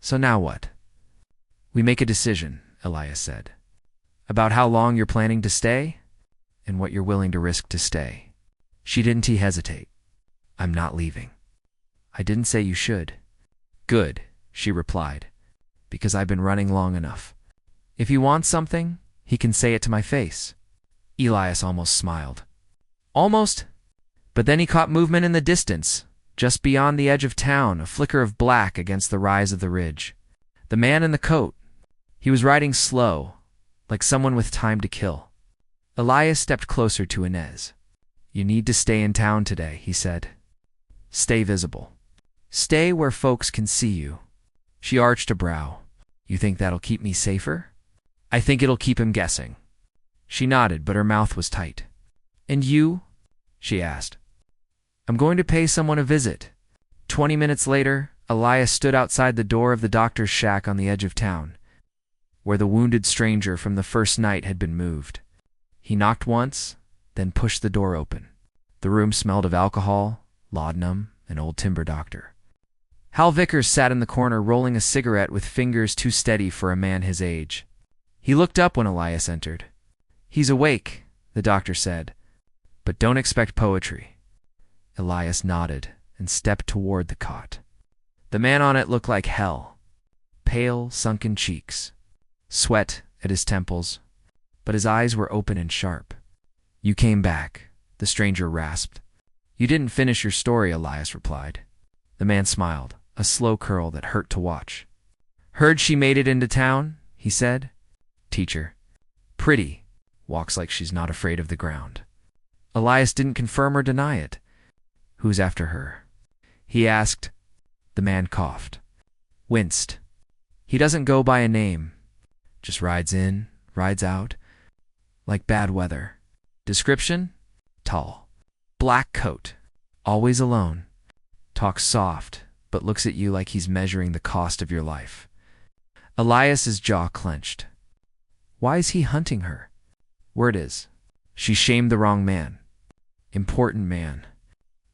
"So now what?" "We make a decision," Elias said. "About how long you're planning to stay, and what you're willing to risk to stay." She didn't hesitate. "I'm not leaving." "I didn't say you should." "Good," she replied, "because I've been running long enough. If he wants something, he can say it to my face." Elias almost smiled. Almost. But then he caught movement in the distance, just beyond the edge of town, a flicker of black against the rise of the ridge. The man in the coat. He was riding slow, like someone with time to kill. Elias stepped closer to Inez. "You need to stay in town today," he said. "Stay visible. Stay where folks can see you." She arched a brow. "You think that'll keep me safer?" "I think it'll keep him guessing." She nodded, but her mouth was tight. "And you?" she asked. "I'm going to pay someone a visit." 20 minutes later, Elias stood outside the door of the doctor's shack on the edge of town, where the wounded stranger from the first night had been moved. He knocked once, then pushed the door open. The room smelled of alcohol, laudanum, and old timber doctor. Hal Vickers sat in the corner rolling a cigarette with fingers too steady for a man his age. He looked up when Elias entered. "He's awake," the doctor said, "but don't expect poetry." Elias nodded and stepped toward the cot. The man on it looked like hell. Pale, sunken cheeks. Sweat at his temples, but his eyes were open and sharp. "You came back," the stranger rasped. "You didn't finish your story," Elias replied. The man smiled, a slow curl that hurt to watch. "Heard she made it into town," he said. "Teacher. Pretty. Walks like she's not afraid of the ground." Elias didn't confirm or deny it. "Who's after her?" he asked. The man coughed. Winced. "He doesn't go by a name. Just rides in, rides out. Like bad weather." "Description?" "Tall. Black coat. Always alone. Talks soft, but looks at you like he's measuring the cost of your life." Elias's jaw clenched. Why is he hunting her? Word is, she shamed the wrong man. Important man.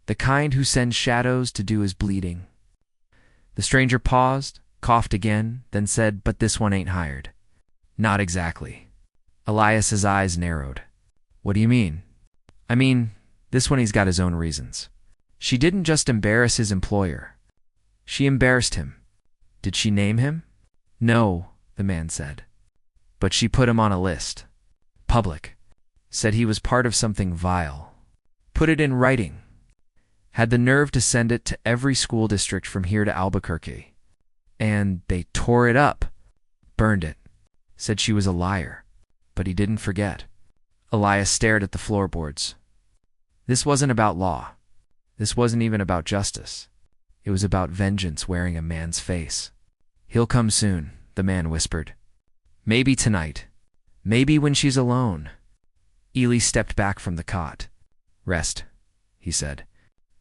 The kind who sends shadows to do his bleeding. The stranger paused, coughed again, then said, "But this one ain't hired." "Not exactly." Elias's eyes narrowed. "What do you mean?" "I mean, this one he's got his own reasons." She didn't just embarrass his employer. She embarrassed him. Did she name him? "No," the man said. "But she put him on a list. Public. Said he was part of something vile. Put it in writing. Had the nerve to send it to every school district from here to Albuquerque. And they tore it up. Burned it. Said she was a liar. But he didn't forget. Elias stared at the floorboards. This wasn't about law. This wasn't even about justice. It was about vengeance wearing a man's face. He'll come soon, the man whispered. Maybe tonight. Maybe when she's alone. Ely stepped back from the cot. Rest, he said.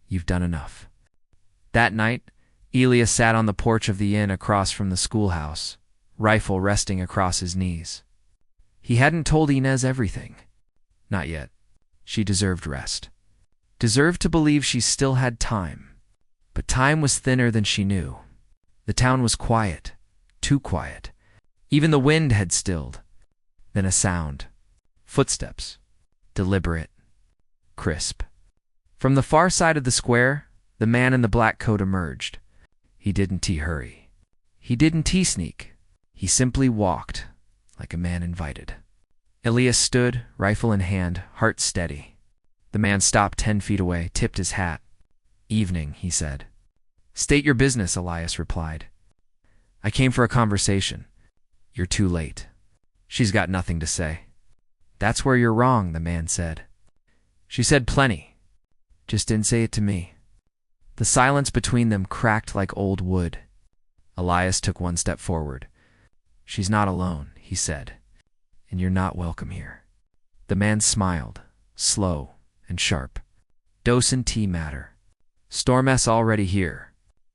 You've done enough. That night, Elias sat on the porch of the inn across from the schoolhouse, rifle resting across his knees. He hadn't told Inez everything. Not yet. She deserved rest. Deserved to believe she still had time. But time was thinner than she knew. The town was quiet. Too quiet. Even the wind had stilled. Then a sound. Footsteps. Deliberate. Crisp. From the far side of the square, the man in the black coat emerged. He didn't hurry. He didn't sneak. He simply walked, like a man invited. Elias stood, rifle in hand, heart steady. The man stopped 10 feet away, tipped his hat. Evening, he said. State your business, Elias replied. I came for a conversation. You're too late. She's got nothing to say. That's where you're wrong, the man said. She said plenty. Just didn't say it to me. The silence between them cracked like old wood. Elias took one step forward. She's not alone, he said, and you're not welcome here. The man smiled, slow and sharp. Dose and tea matter. Storm S already here.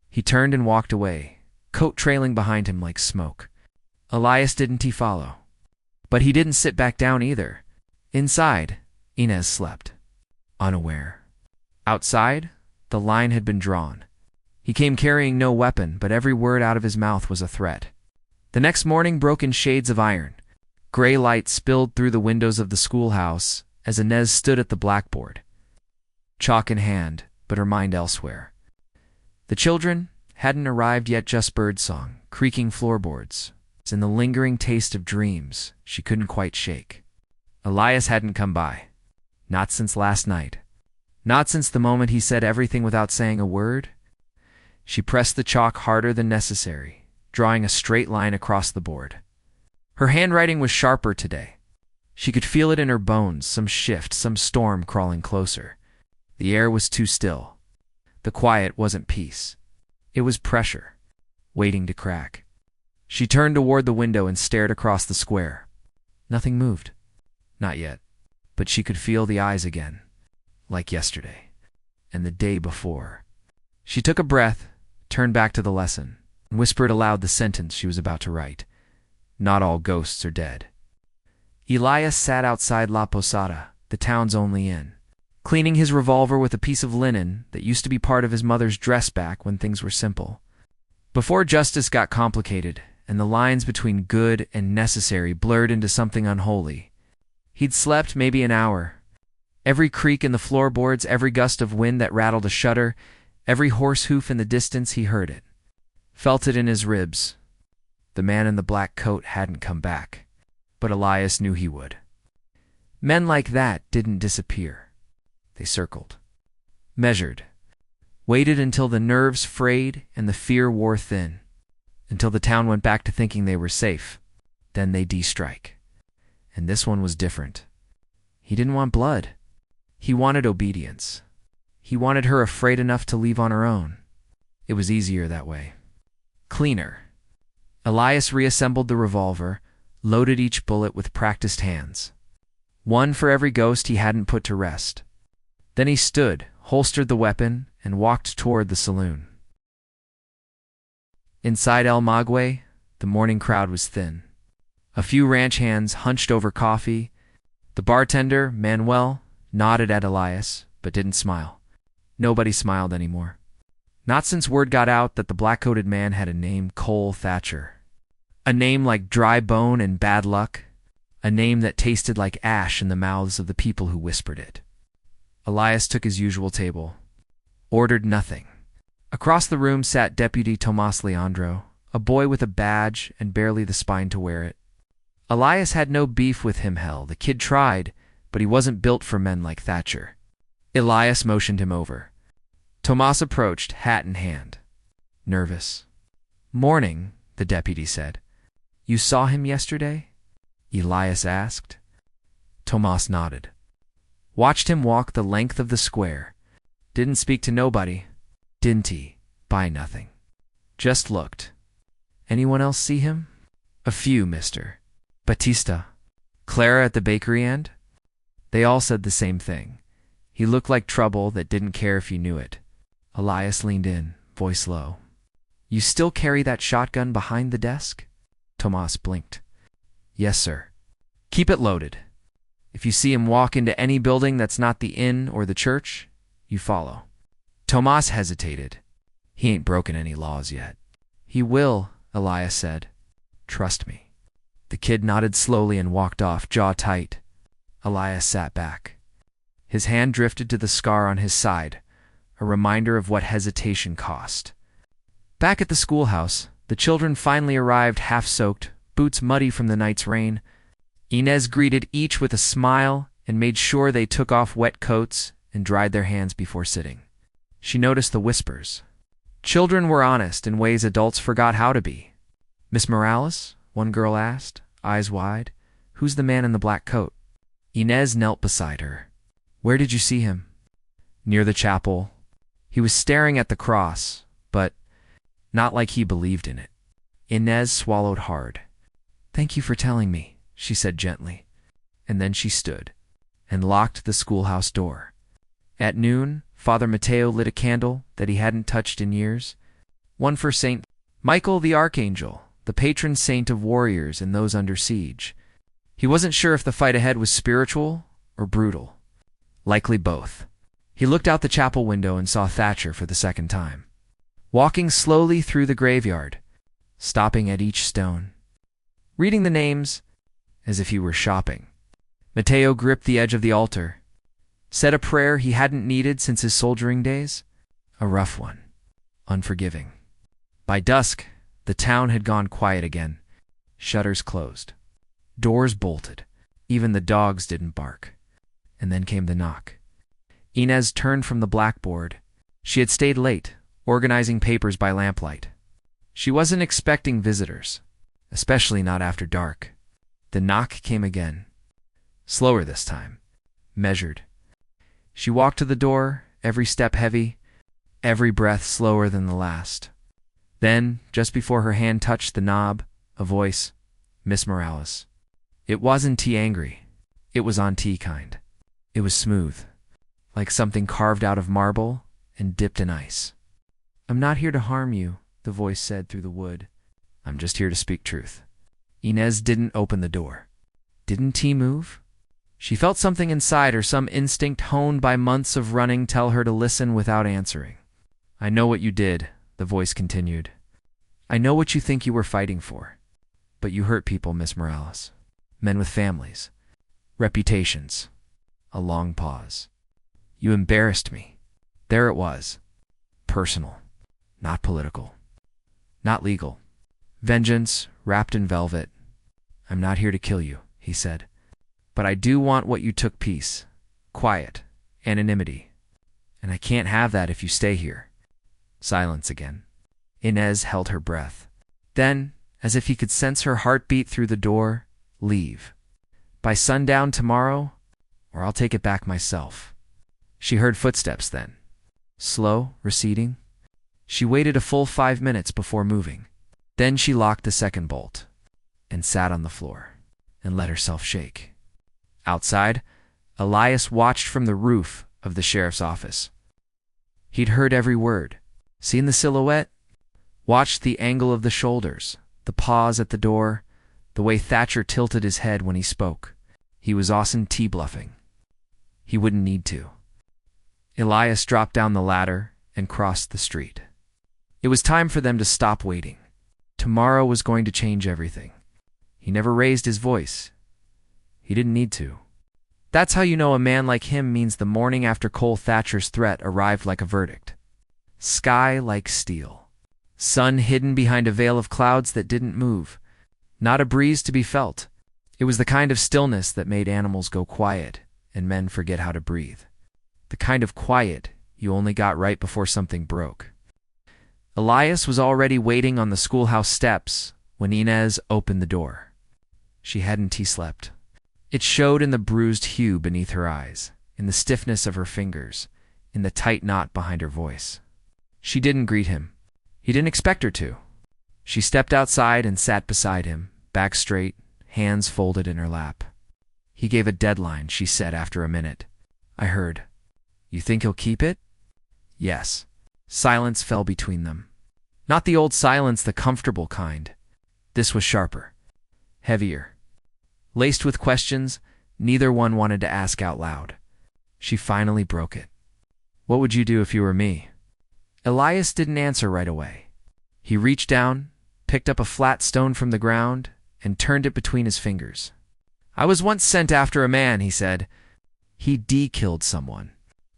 He turned and walked away, coat trailing behind him like smoke. Elias didn't follow. But he didn't sit back down either. Inside, Inez slept, unaware. Outside, the line had been drawn. He came carrying no weapon, but every word out of his mouth was a threat. The next morning broke in shades of iron. Gray light spilled through the windows of the schoolhouse as Inez stood at the blackboard, chalk in hand, but her mind elsewhere. The children hadn't arrived yet, just birdsong, creaking floorboards, and the lingering taste of dreams she couldn't quite shake. Elias hadn't come by. Not since last night. Not since the moment he said everything without saying a word. She pressed the chalk harder than necessary, drawing a straight line across the board. Her handwriting was sharper today. She could feel it in her bones, some shift, some storm crawling closer. The air was too still. The quiet wasn't peace. It was pressure, waiting to crack. She turned toward the window and stared across the square. Nothing moved. Not yet. But she could feel the eyes again, like yesterday, and the day before. She took a breath, turned back to the lesson, and whispered aloud the sentence she was about to write. Not all ghosts are dead. Elias sat outside La Posada, the town's only inn, cleaning his revolver with a piece of linen that used to be part of his mother's dress back when things were simple. Before justice got complicated and the lines between good and necessary blurred into something unholy, he'd slept maybe an hour. Every creak in the floorboards, every gust of wind that rattled a shutter, every horse hoof in the distance, he heard it. Felt it in his ribs. The man in the black coat hadn't come back, but Elias knew he would. Men like that didn't disappear. They circled, measured, waited until the nerves frayed and the fear wore thin, until the town went back to thinking they were safe. Then they de-strike. And this one was different. He didn't want blood. He wanted obedience. He wanted her afraid enough to leave on her own. It was easier that way. Cleaner. Elias reassembled the revolver, loaded each bullet with practiced hands. One for every ghost he hadn't put to rest. Then he stood, holstered the weapon, and walked toward the saloon. Inside El Maguey, the morning crowd was thin. A few ranch hands hunched over coffee. The bartender, Manuel, nodded at Elias, but didn't smile. Nobody smiled anymore. Not since word got out that the black-coated man had a name, Cole Thatcher. A name like dry bone and bad luck. A name that tasted like ash in the mouths of the people who whispered it. Elias took his usual table. Ordered nothing. Across the room sat Deputy Tomas Leandro, a boy with a badge and barely the spine to wear it. Elias had no beef with him, hell. The kid tried, but he wasn't built for men like Thatcher. Elias motioned him over. Tomas approached, hat in hand. Nervous. "Morning," the deputy said. "You saw him yesterday?" Elias asked. Tomas nodded. "Watched him walk the length of the square. Didn't speak to nobody. Didn't he? Buy nothing. Just looked. Anyone else see him?" "A few, mister." "Batista? Clara at the bakery end?" They all said the same thing. He looked like trouble that didn't care if you knew it. Elias leaned in, voice low. "You still carry that shotgun behind the desk?" Tomas blinked. "Yes, sir." "Keep it loaded. If you see him walk into any building that's not the inn or the church, you follow." Tomas hesitated. He ain't broken any laws yet. "He will," Elias said. "Trust me." The kid nodded slowly and walked off, jaw tight. Elias sat back. His hand drifted to the scar on his side, a reminder of what hesitation cost. Back at the schoolhouse, the children finally arrived, half-soaked, boots muddy from the night's rain. Inez greeted each with a smile and made sure they took off wet coats and dried their hands before sitting. She noticed the whispers. Children were honest in ways adults forgot how to be. "Miss Morales?" one girl asked, eyes wide. "Who's the man in the black coat?" Inez knelt beside her. "Where did you see him?" "Near the chapel. He was staring at the cross, but not like he believed in it." Inez swallowed hard. "Thank you for telling me," she said gently. And then she stood and locked the schoolhouse door. At noon, Father Mateo lit a candle that he hadn't touched in years. One for St. Michael the Archangel, the patron saint of warriors and those under siege. He wasn't sure if the fight ahead was spiritual or brutal. Likely both. He looked out the chapel window and saw Thatcher for the second time, walking slowly through the graveyard, stopping at each stone, reading the names as if he were shopping. Mateo gripped the edge of the altar, said a prayer he hadn't needed since his soldiering days, a rough one, unforgiving. By dusk, the town had gone quiet again. Shutters closed. Doors bolted. Even the dogs didn't bark. And then came the knock. Inez turned from the blackboard. She had stayed late, organizing papers by lamplight. She wasn't expecting visitors, especially not after dark. The knock came again. Slower this time. Measured. She walked to the door, every step heavy, every breath slower than the last. Then, just before her hand touched the knob, a voice, "Miss Morales." It wasn't tea angry. It was auntie kind. It was smooth, like something carved out of marble and dipped in ice. "I'm not here to harm you," the voice said through the wood. "I'm just here to speak truth." Inez didn't open the door. Didn't tea move? She felt something inside her, some instinct honed by months of running, tell her to listen without answering. "I know what you did," the voice continued. "I know what you think you were fighting for. But you hurt people, Miss Morales. Men with families. Reputations." A long pause. "You embarrassed me." There it was. Personal. Not political. Not legal. Vengeance, wrapped in velvet. "I'm not here to kill you," he said. "But I do want what you took, peace. Quiet. Anonymity. And I can't have that if you stay here." Silence again. Inez held her breath. Then, as if he could sense her heartbeat through the door, "Leave. By sundown tomorrow, or I'll take it back myself." She heard footsteps then. Slow, receding. She waited a full 5 minutes before moving. Then she locked the second bolt and sat on the floor and let herself shake. Outside, Elias watched from the roof of the sheriff's office. He'd heard every word, seen the silhouette, watched the angle of the shoulders, the pause at the door, the way Thatcher tilted his head when he spoke. He was Austin T-bluffing. He wouldn't need to. Elias dropped down the ladder and crossed the street. It was time for them to stop waiting. Tomorrow was going to change everything. He never raised his voice. He didn't need to. That's how you know a man like him means the morning after Cole Thatcher's threat arrived like a verdict. Sky like steel. Sun hidden behind a veil of clouds that didn't move. Not a breeze to be felt. It was the kind of stillness that made animals go quiet and men forget how to breathe. The kind of quiet you only got right before something broke. Elias was already waiting on the schoolhouse steps when Inez opened the door. She hadn't slept. It showed in the bruised hue beneath her eyes, in the stiffness of her fingers, in the tight knot behind her voice. She didn't greet him. He didn't expect her to. She stepped outside and sat beside him, back straight, hands folded in her lap. He gave a deadline, she said after a minute. I heard. You think he'll keep it? Yes. Silence fell between them. Not the old silence, the comfortable kind. This was sharper, heavier. Laced with questions neither one wanted to ask out loud. She finally broke it. What would you do if you were me? Elias didn't answer right away. He reached down, picked up a flat stone from the ground, and turned it between his fingers. I was once sent after a man, he said. He killed someone,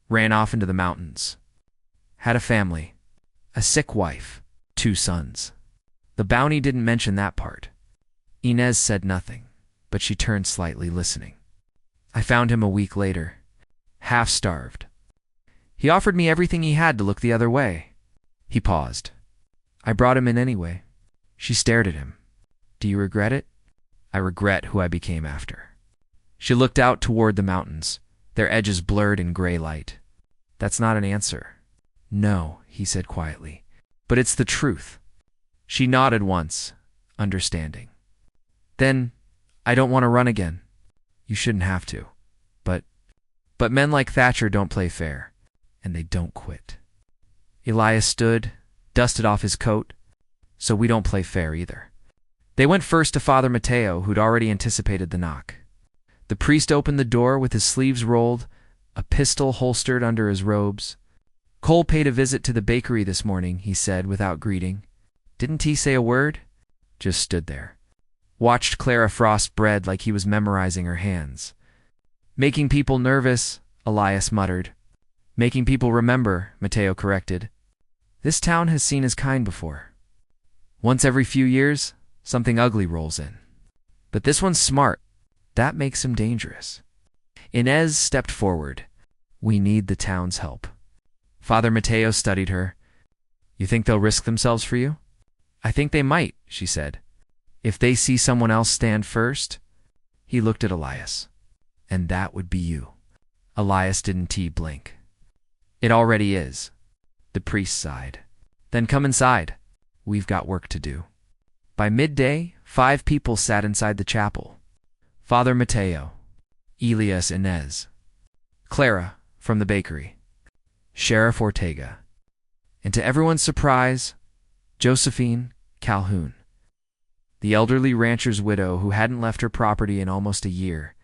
ran off into the mountains. Had a family, a sick wife, 2 sons. The bounty didn't mention that part. Inez said nothing, but she turned slightly, listening. I found him a week later, half-starved. He offered me everything he had to look the other way. He paused. I brought him in anyway. She stared at him. Do you regret it? I regret who I became after. She looked out toward the mountains, their edges blurred in gray light. That's not an answer. No, he said quietly, but it's the truth. She nodded once, understanding. Then, I don't want to run again. You shouldn't have to. But men like Thatcher don't play fair, and they don't quit. Elias stood, dusted off his coat. So we don't play fair either. They went first to Father Mateo, who'd already anticipated the knock. The priest opened the door with his sleeves rolled, a pistol holstered under his robes. Cole paid a visit to the bakery this morning, he said without greeting. Didn't he say a word? Just stood there. Watched Clara frost bread like he was memorizing her hands. Making people nervous, Elias muttered. Making people remember, Mateo corrected. This town has seen his kind before. Once every few years, something ugly rolls in. But this one's smart. That makes him dangerous. Inez stepped forward. We need the town's help. Father Mateo studied her. You think they'll risk themselves for you? I think they might, she said. If they see someone else stand first. He looked at Elias. And that would be you. Elias didn't blink. It already is. The priest sighed. Then come inside. We've got work to do. By midday, 5 people sat inside the chapel. Father Mateo, Elias Inez, Clara from the bakery, Sheriff Ortega, and to everyone's surprise, Josephine Calhoun, the elderly rancher's widow who hadn't left her property in almost a year.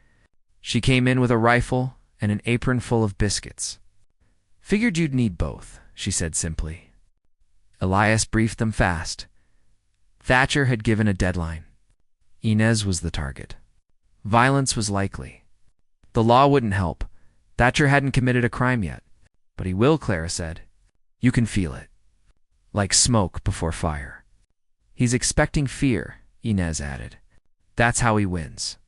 She came in with a rifle and an apron full of biscuits. Figured you'd need both, she said simply. Elias briefed them fast. Thatcher had given a deadline. Inez was the target. Violence was likely. The law wouldn't help. Thatcher hadn't committed a crime yet. But he will, Clara said. You can feel it. Like smoke before fire. He's expecting fear, Inez added. That's how he wins.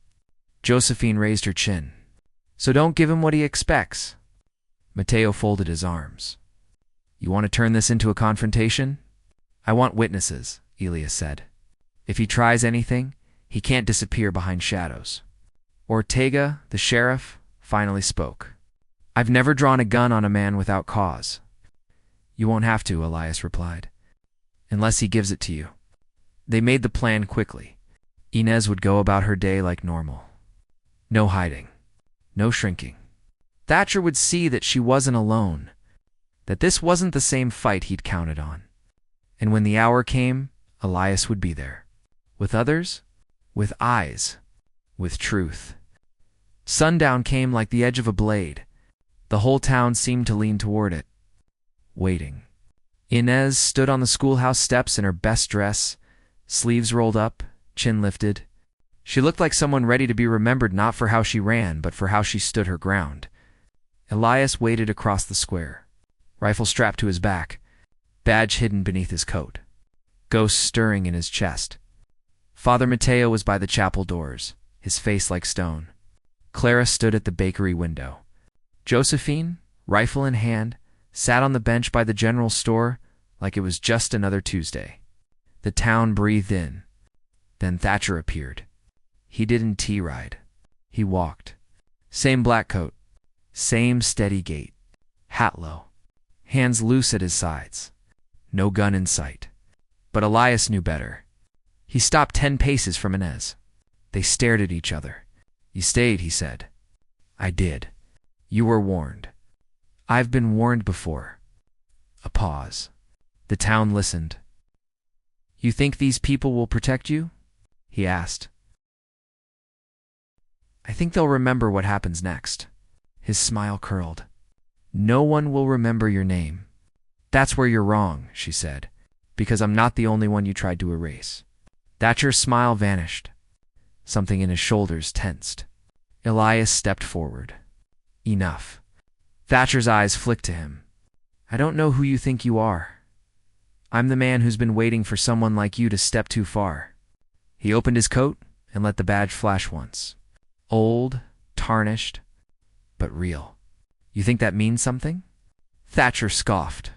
Josephine raised her chin. So don't give him what he expects. Mateo folded his arms. You want to turn this into a confrontation? I want witnesses, Elias said. If he tries anything, he can't disappear behind shadows. Ortega, the sheriff, finally spoke. I've never drawn a gun on a man without cause. You won't have to, Elias replied. Unless he gives it to you. They made the plan quickly. Inez would go about her day like normal. No hiding. No shrinking. Thatcher would see that she wasn't alone. That this wasn't the same fight he'd counted on. And when the hour came, Elias would be there. With others, with eyes, with truth. Sundown came like the edge of a blade. The whole town seemed to lean toward it, waiting. Inez stood on the schoolhouse steps in her best dress, sleeves rolled up, chin lifted. She looked like someone ready to be remembered not for how she ran, but for how she stood her ground. Elias waited across the square, rifle strapped to his back, badge hidden beneath his coat, ghosts stirring in his chest. Father Mateo was by the chapel doors, his face like stone. Clara stood at the bakery window. Josephine, rifle in hand, sat on the bench by the general store like it was just another Tuesday. The town breathed in. Then Thatcher appeared. He didn't tea-ride. He walked. Same black coat. Same steady gait. Hat low. Hands loose at his sides. No gun in sight. But Elias knew better. He stopped 10 paces from Inez. They stared at each other. "You stayed," he said. "I did. You were warned." "I've been warned before." A pause. The town listened. "You think these people will protect you?" he asked. "I think they'll remember what happens next." His smile curled. "No one will remember your name." "That's where you're wrong," she said, "because I'm not the only one you tried to erase." Thatcher's smile vanished. Something in his shoulders tensed. Elias stepped forward. "Enough." Thatcher's eyes flicked to him. "I don't know who you think you are. I'm the man who's been waiting for someone like you to step too far." He opened his coat and let the badge flash once. Old, tarnished, but real. "You think that means something?" Thatcher scoffed.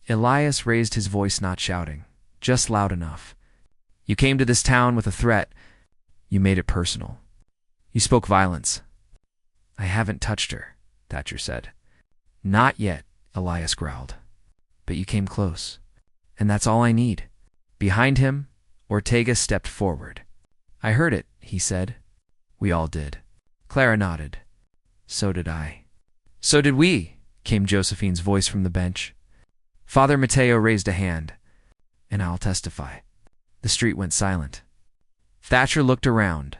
Elias raised his voice, not shouting, just loud enough. "You came to this town with a threat. You made it personal. You spoke violence." "I haven't touched her," Thatcher said. "Not yet," Elias growled. "But you came close. And that's all I need." Behind him, Ortega stepped forward. "I heard it," he said. We all did. Clara nodded. "So did I." "So did we," came Josephine's voice from the bench. Father Mateo raised a hand. "And I'll testify." The street went silent. Thatcher looked around.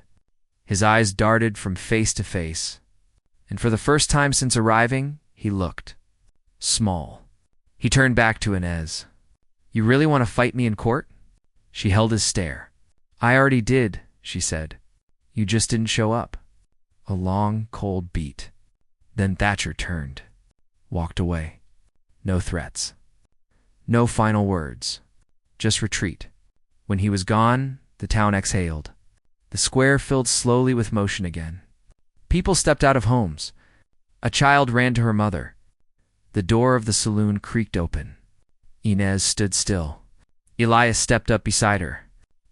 His eyes darted from face to face. And for the first time since arriving, he looked small. He turned back to Inez. "You really want to fight me in court?" She held his stare. "I already did," she said. "You just didn't show up." A long, cold beat. Then Thatcher turned, walked away. No threats. No final words. Just retreat. When he was gone, the town exhaled. The square filled slowly with motion again. People stepped out of homes. A child ran to her mother. The door of the saloon creaked open. Inez stood still. Elias stepped up beside her.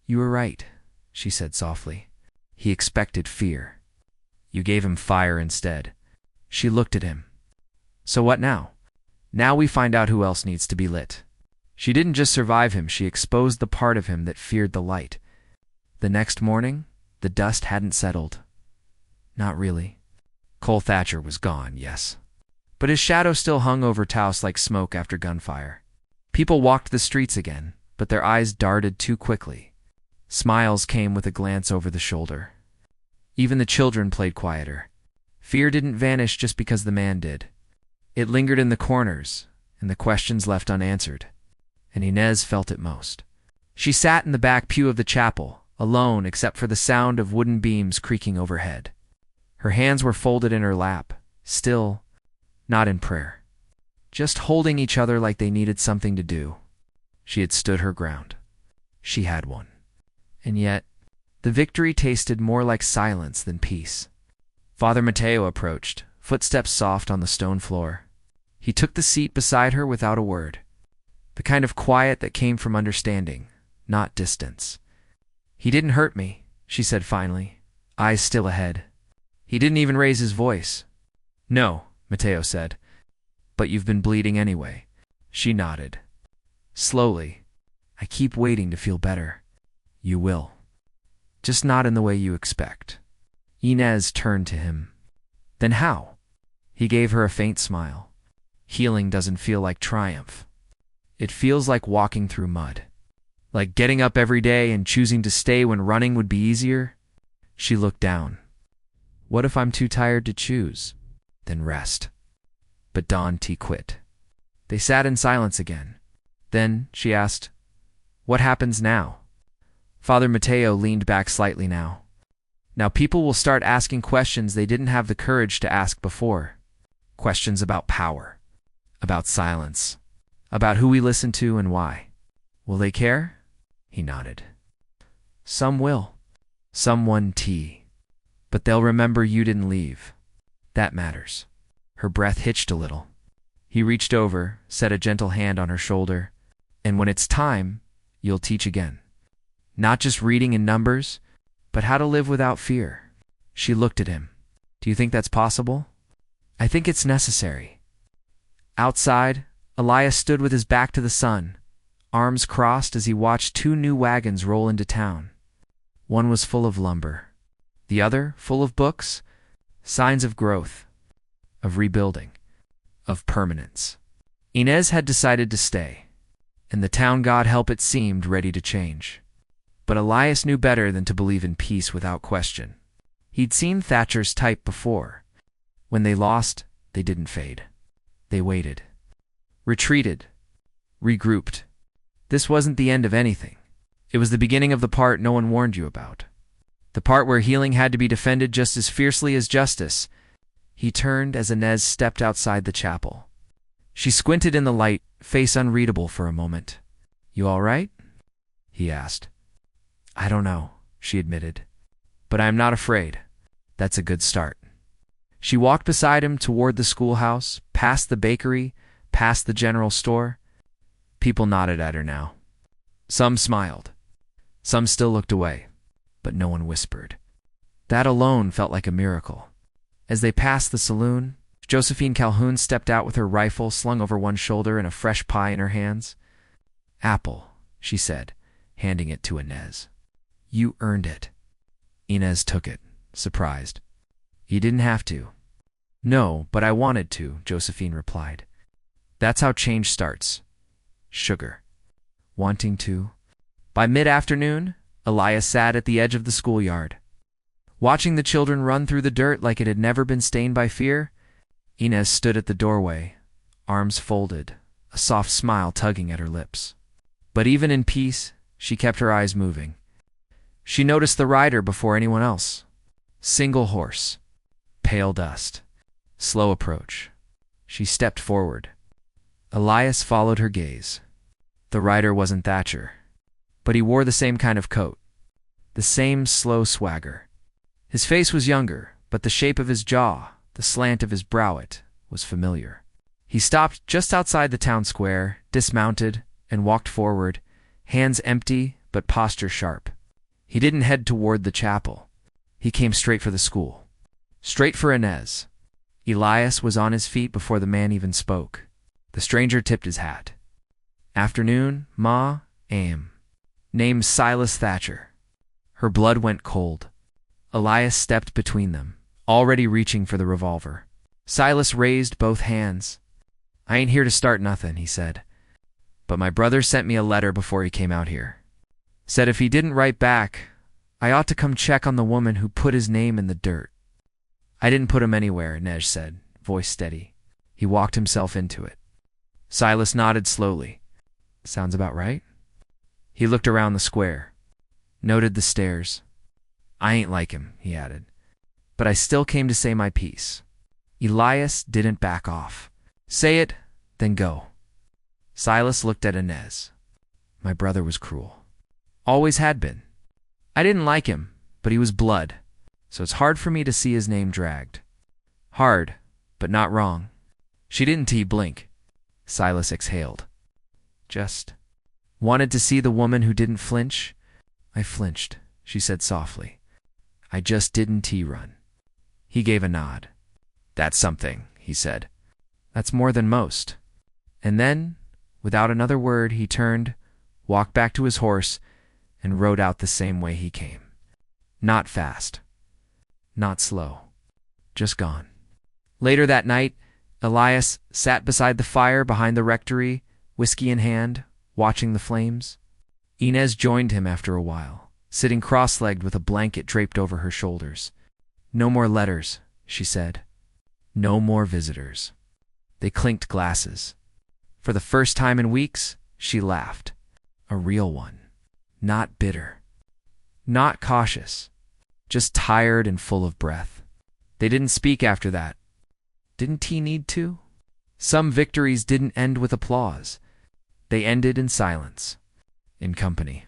"You were right," she said softly. "He expected fear. You gave him fire instead." She looked at him. "So what now?" "Now we find out who else needs to be lit." She didn't just survive him, she exposed the part of him that feared the light. The next morning, the dust hadn't settled. Not really. Cole Thatcher was gone, yes. But his shadow still hung over Taos like smoke after gunfire. People walked the streets again, but their eyes darted too quickly. Smiles came with a glance over the shoulder. Even the children played quieter. Fear didn't vanish just because the man did. It lingered in the corners, and the questions left unanswered. And Inez felt it most. She sat in the back pew of the chapel, alone except for the sound of wooden beams creaking overhead. Her hands were folded in her lap, still, not in prayer. Just holding each other like they needed something to do. She had stood her ground. She had one. And yet, the victory tasted more like silence than peace. Father Mateo approached, footsteps soft on the stone floor. He took the seat beside her without a word. The kind of quiet that came from understanding, not distance. "He didn't hurt me," she said finally, eyes still ahead. He didn't even raise his voice. "No," Mateo said. "But you've been bleeding anyway." She nodded. Slowly. "I keep waiting to feel better." "You will. Just not in the way you expect." Inez turned to him. "Then how?" He gave her a faint smile. "Healing doesn't feel like triumph. It feels like walking through mud. Like getting up every day and choosing to stay when running would be easier." She looked down. "What if I'm too tired to choose?" "Then rest." But Don T quit. They sat in silence again. Then she asked, "What happens now?" Father Mateo leaned back slightly now. "Now people will start asking questions they didn't have the courage to ask before. Questions about power, about silence, about who we listen to and why. Will they care?" He nodded. "Some will. Someone T. But they'll remember you didn't leave. That matters. Her breath hitched a little. He reached over, set a gentle hand on her shoulder. And when it's time, you'll teach again. Not just reading and numbers, but how to live without fear. She looked at him. Do you think that's possible? I think it's necessary. Outside, Elias stood with his back to the sun, arms crossed as he watched two new wagons roll into town. One was full of lumber. The other full of books, signs of growth, of rebuilding, of permanence. Inez had decided to stay, and the town, God help it, seemed ready to change. But Elias knew better than to believe in peace without question. He'd seen Thatcher's type before. When they lost, they didn't fade. They waited. Retreated. Regrouped. This wasn't the end of anything. It was the beginning of the part no one warned you about. The part where healing had to be defended just as fiercely as justice. He turned as Inez stepped outside the chapel. She squinted in the light, face unreadable for a moment. You all right? He asked. I don't know, she admitted. But I am not afraid. That's a good start. She walked beside him toward the schoolhouse, past the bakery, past the general store. People nodded at her now. Some smiled. Some still looked away, but no one whispered. That alone felt like a miracle. As they passed the saloon, Josephine Calhoun stepped out with her rifle slung over one shoulder and a fresh pie in her hands. Apple, she said, handing it to Inez. You earned it. Inez took it, surprised. You didn't have to. No, but I wanted to, Josephine replied. That's how change starts. Sugar. Wanting to. By mid-afternoon, Elias sat at the edge of the schoolyard. Watching the children run through the dirt like it had never been stained by fear, Inez stood at the doorway, arms folded, a soft smile tugging at her lips. But even in peace, she kept her eyes moving. She noticed the rider before anyone else. Single horse. Pale dust. Slow approach. She stepped forward. Elias followed her gaze. The rider wasn't Thatcher, but he wore the same kind of coat. The same slow swagger. His face was younger, but the shape of his jaw, the slant of his browet, was familiar. He stopped just outside the town square, dismounted, and walked forward, hands empty but posture sharp. He didn't head toward the chapel. He came straight for the school. Straight for Inez. Elias was on his feet before the man even spoke. The stranger tipped his hat. Afternoon, Ma, Aim. Name's Silas Thatcher. Her blood went cold. Elias stepped between them, already reaching for the revolver. Silas raised both hands. I ain't here to start nothing, he said. But my brother sent me a letter before he came out here. Said if he didn't write back, I ought to come check on the woman who put his name in the dirt. I didn't put him anywhere, Nej said, voice steady. He walked himself into it. Silas nodded slowly. Sounds about right. He looked around the square, noted the stairs. I ain't like him, he added. But I still came to say my piece. Elias didn't back off. Say it, then go. Silas looked at Inez. My brother was cruel. Always had been. I didn't like him, but he was blood, so it's hard for me to see his name dragged. Hard, but not wrong. She didn't blink. Silas exhaled. Just wanted to see the woman who didn't flinch. I flinched, she said softly. I just didn't run. He gave a nod. That's something, he said. That's more than most. And then, without another word, he turned, walked back to his horse, and rode out the same way he came. Not fast. Not slow. Just gone. Later that night, Elias sat beside the fire behind the rectory, whiskey in hand, watching the flames. Inez joined him after a while, sitting cross-legged with a blanket draped over her shoulders. No more letters, she said. No more visitors. They clinked glasses. For the first time in weeks, she laughed. A real one. Not bitter. Not cautious. Just tired and full of breath. They didn't speak after that. Didn't he need to? Some victories didn't end with applause. They ended in silence. In company.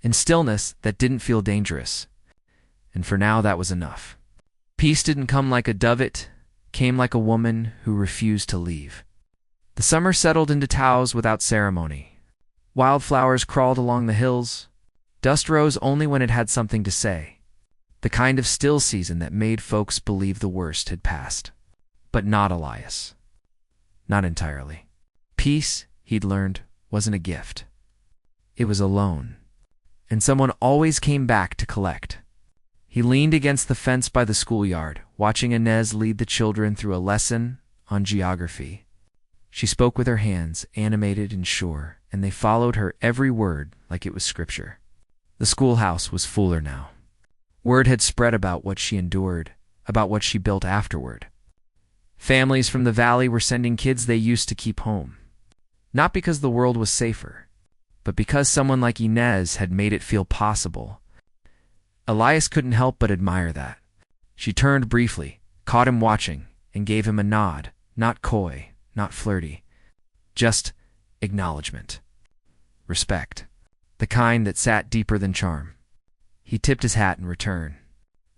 In stillness that didn't feel dangerous. and for now that was enough. Peace didn't come like a dove, it came like a woman who refused to leave. The summer settled into Taos without ceremony. Wildflowers crawled along the hills. Dust rose only when it had something to say. The kind of still season that made folks believe the worst had passed. But not Elias. Not entirely. Peace, he'd learned, wasn't a gift. It was a loan. And someone always came back to collect. He leaned against the fence by the schoolyard, watching Inez lead the children through a lesson on geography. She spoke with her hands, animated and sure, and they followed her every word like it was scripture. The schoolhouse was fuller now. Word had spread about what she endured, about what she built afterward. Families from the valley were sending kids they used to keep home. Not because the world was safer, but because someone like Inez had made it feel possible. Elias couldn't help but admire that. She turned briefly, caught him watching, and gave him a nod, not coy, not flirty. Just acknowledgement. Respect. The kind that sat deeper than charm. He tipped his hat in return.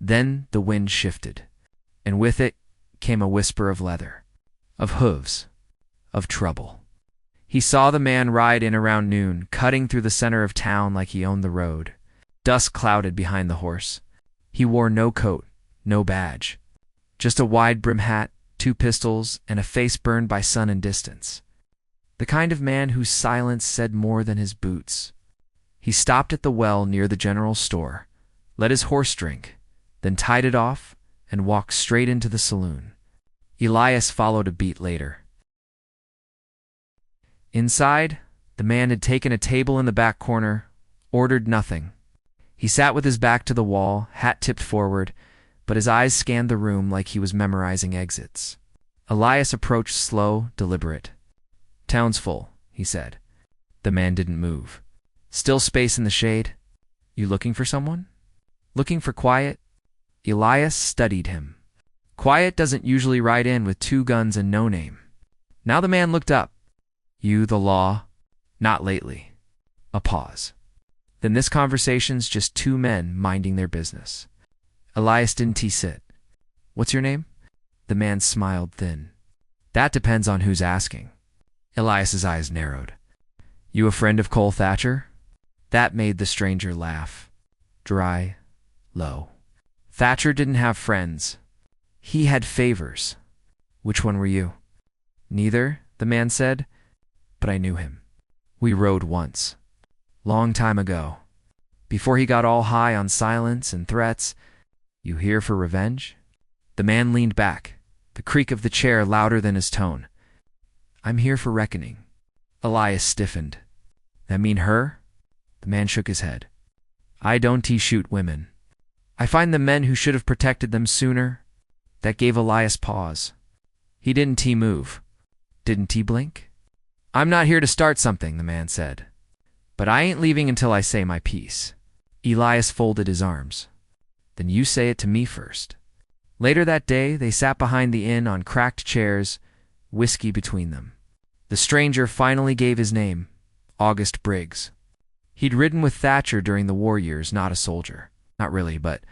Then the wind shifted, and with it came a whisper of leather, of hooves, of trouble. He saw the man ride in around noon, cutting through the center of town like he owned the road. Dusk clouded behind the horse. He wore no coat, no badge. Just a wide-brim hat, 2 pistols, and a face burned by sun and distance. The kind of man whose silence said more than his boots. He stopped at the well near the general store, let his horse drink, then tied it off and walked straight into the saloon. Elias followed a beat later. Inside, the man had taken a table in the back corner, ordered nothing. He sat with his back to the wall, hat tipped forward, but his eyes scanned the room like he was memorizing exits. Elias approached slow, deliberate. "Town's full," he said. The man didn't move. "Still space in the shade? You looking for someone? Looking for quiet?" Elias studied him. Quiet doesn't usually ride in with 2 guns and no name. Now the man looked up. "You, the law?" "Not lately." A pause. "Then this conversation's just 2 men minding their business." Elias didn't sit. "What's your name?" The man smiled thin. "That depends on who's asking." Elias's eyes narrowed. "You a friend of Cole Thatcher?" That made the stranger laugh. Dry, low. Thatcher didn't have friends. He had favors. "Which one were you?" "Neither," the man said, "but I knew him. We rode once. Long time ago. Before he got all high on silence and threats." "You here for revenge?" The man leaned back, the creak of the chair louder than his tone. "I'm here for reckoning." Elias stiffened. "That mean her?" The man shook his head. "I don't shoot women. I find the men who should have protected them sooner." That gave Elias pause. He didn't move. Didn't blink? "I'm not here to start something," the man said. "But I ain't leaving until I say my piece." Elias folded his arms. "Then you say it to me first." Later that day, they sat behind the inn on cracked chairs, whiskey between them. The stranger finally gave his name, August Briggs. He'd ridden with Thatcher during the war years, not a soldier. Not really, but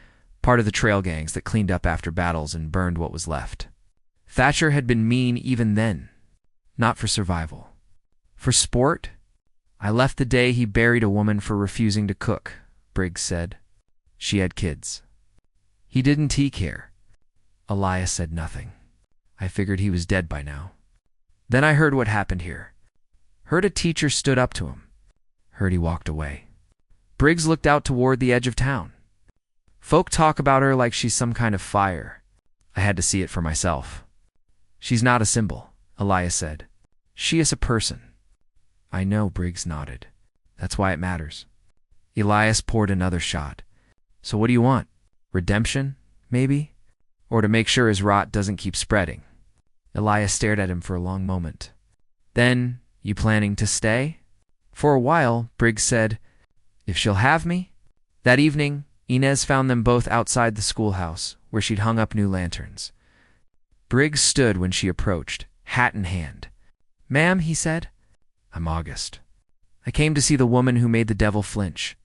part of the trail gangs that cleaned up after battles and burned what was left. Thatcher had been mean even then. Not for survival. For sport? "I left the day he buried a woman for refusing to cook," Briggs said. "She had kids." "He didn't care." Elias said nothing. "I figured he was dead by now. Then I heard what happened here. Heard a teacher stood up to him. Heard he walked away." Briggs looked out toward the edge of town. "Folk talk about her like she's some kind of fire. I had to see it for myself." "She's not a symbol," Elias said. "She is a person." "I know," Briggs nodded. "That's why it matters." Elias poured another shot. "So what do you want? Redemption, maybe? Or to make sure his rot doesn't keep spreading?" Elias stared at him for a long moment. "Then, you planning to stay?" "For a while," Briggs said. "If she'll have me." That evening, Inez found them both outside the schoolhouse, where she'd hung up new lanterns. Briggs stood when she approached, hat in hand. "Ma'am," he said. "I'm August. I came to see the woman who made the devil flinch."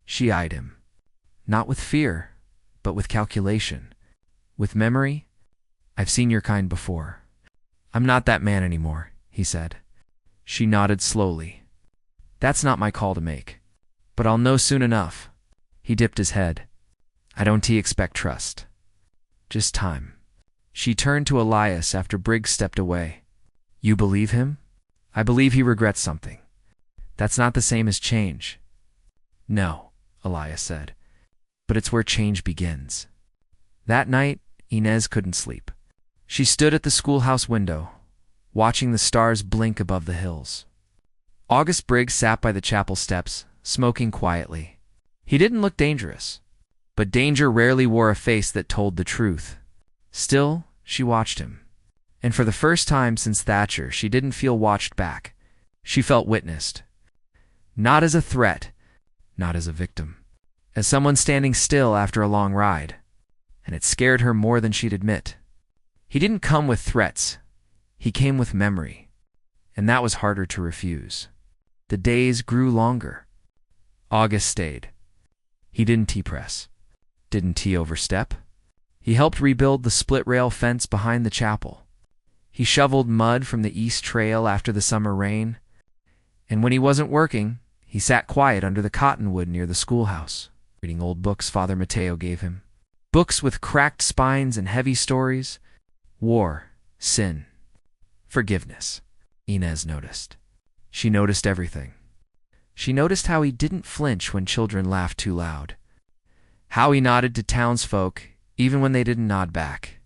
She eyed him. Not with fear, but with calculation. With memory. I've seen your kind before. I'm not that man anymore, he said. She nodded slowly. That's not my call to make. But I'll know soon enough. He dipped his head. I don't expect trust. Just time. She turned to Elias after Briggs stepped away. You believe him? I believe he regrets something. That's not the same as change. No, Elias said. But it's where change begins. That night, Inez couldn't sleep. She stood at the schoolhouse window, watching the stars blink above the hills. August Briggs sat by the chapel steps, smoking quietly. He didn't look dangerous, but danger rarely wore a face that told the truth. Still, she watched him. And for the first time since Thatcher, she didn't feel watched back. She felt witnessed. Not as a threat, not as a victim. As someone standing still after a long ride. And it scared her more than she'd admit. He didn't come with threats. He came with memory. And that was harder to refuse. The days grew longer. August stayed. He didn't press. Didn't overstep. He helped rebuild the split-rail fence behind the chapel. He shoveled mud from the east trail after the summer rain. And when he wasn't working, he sat quiet under the cottonwood near the schoolhouse, reading old books Father Mateo gave him. Books with cracked spines and heavy stories. War, sin, forgiveness. Inez noticed. She noticed everything. She noticed how he didn't flinch when children laughed too loud. How he nodded to townsfolk, even when they didn't nod back.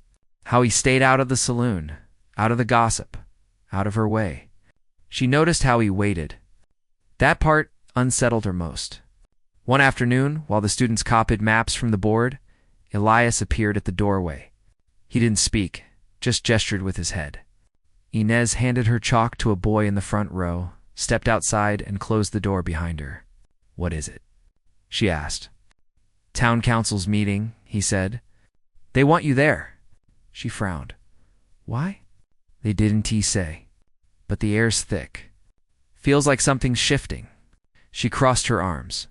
How he stayed out of the saloon, out of the gossip, out of her way. She noticed how he waited. That part unsettled her most. One afternoon, while the students copied maps from the board, Elias appeared at the doorway. He didn't speak, just gestured with his head. Inez handed her chalk to a boy in the front row, stepped outside, and closed the door behind her. What is it? She asked. Town council's meeting, he said. They want you there. She frowned. Why? They didn't say. But the air's thick. Feels like something's shifting. She crossed her arms.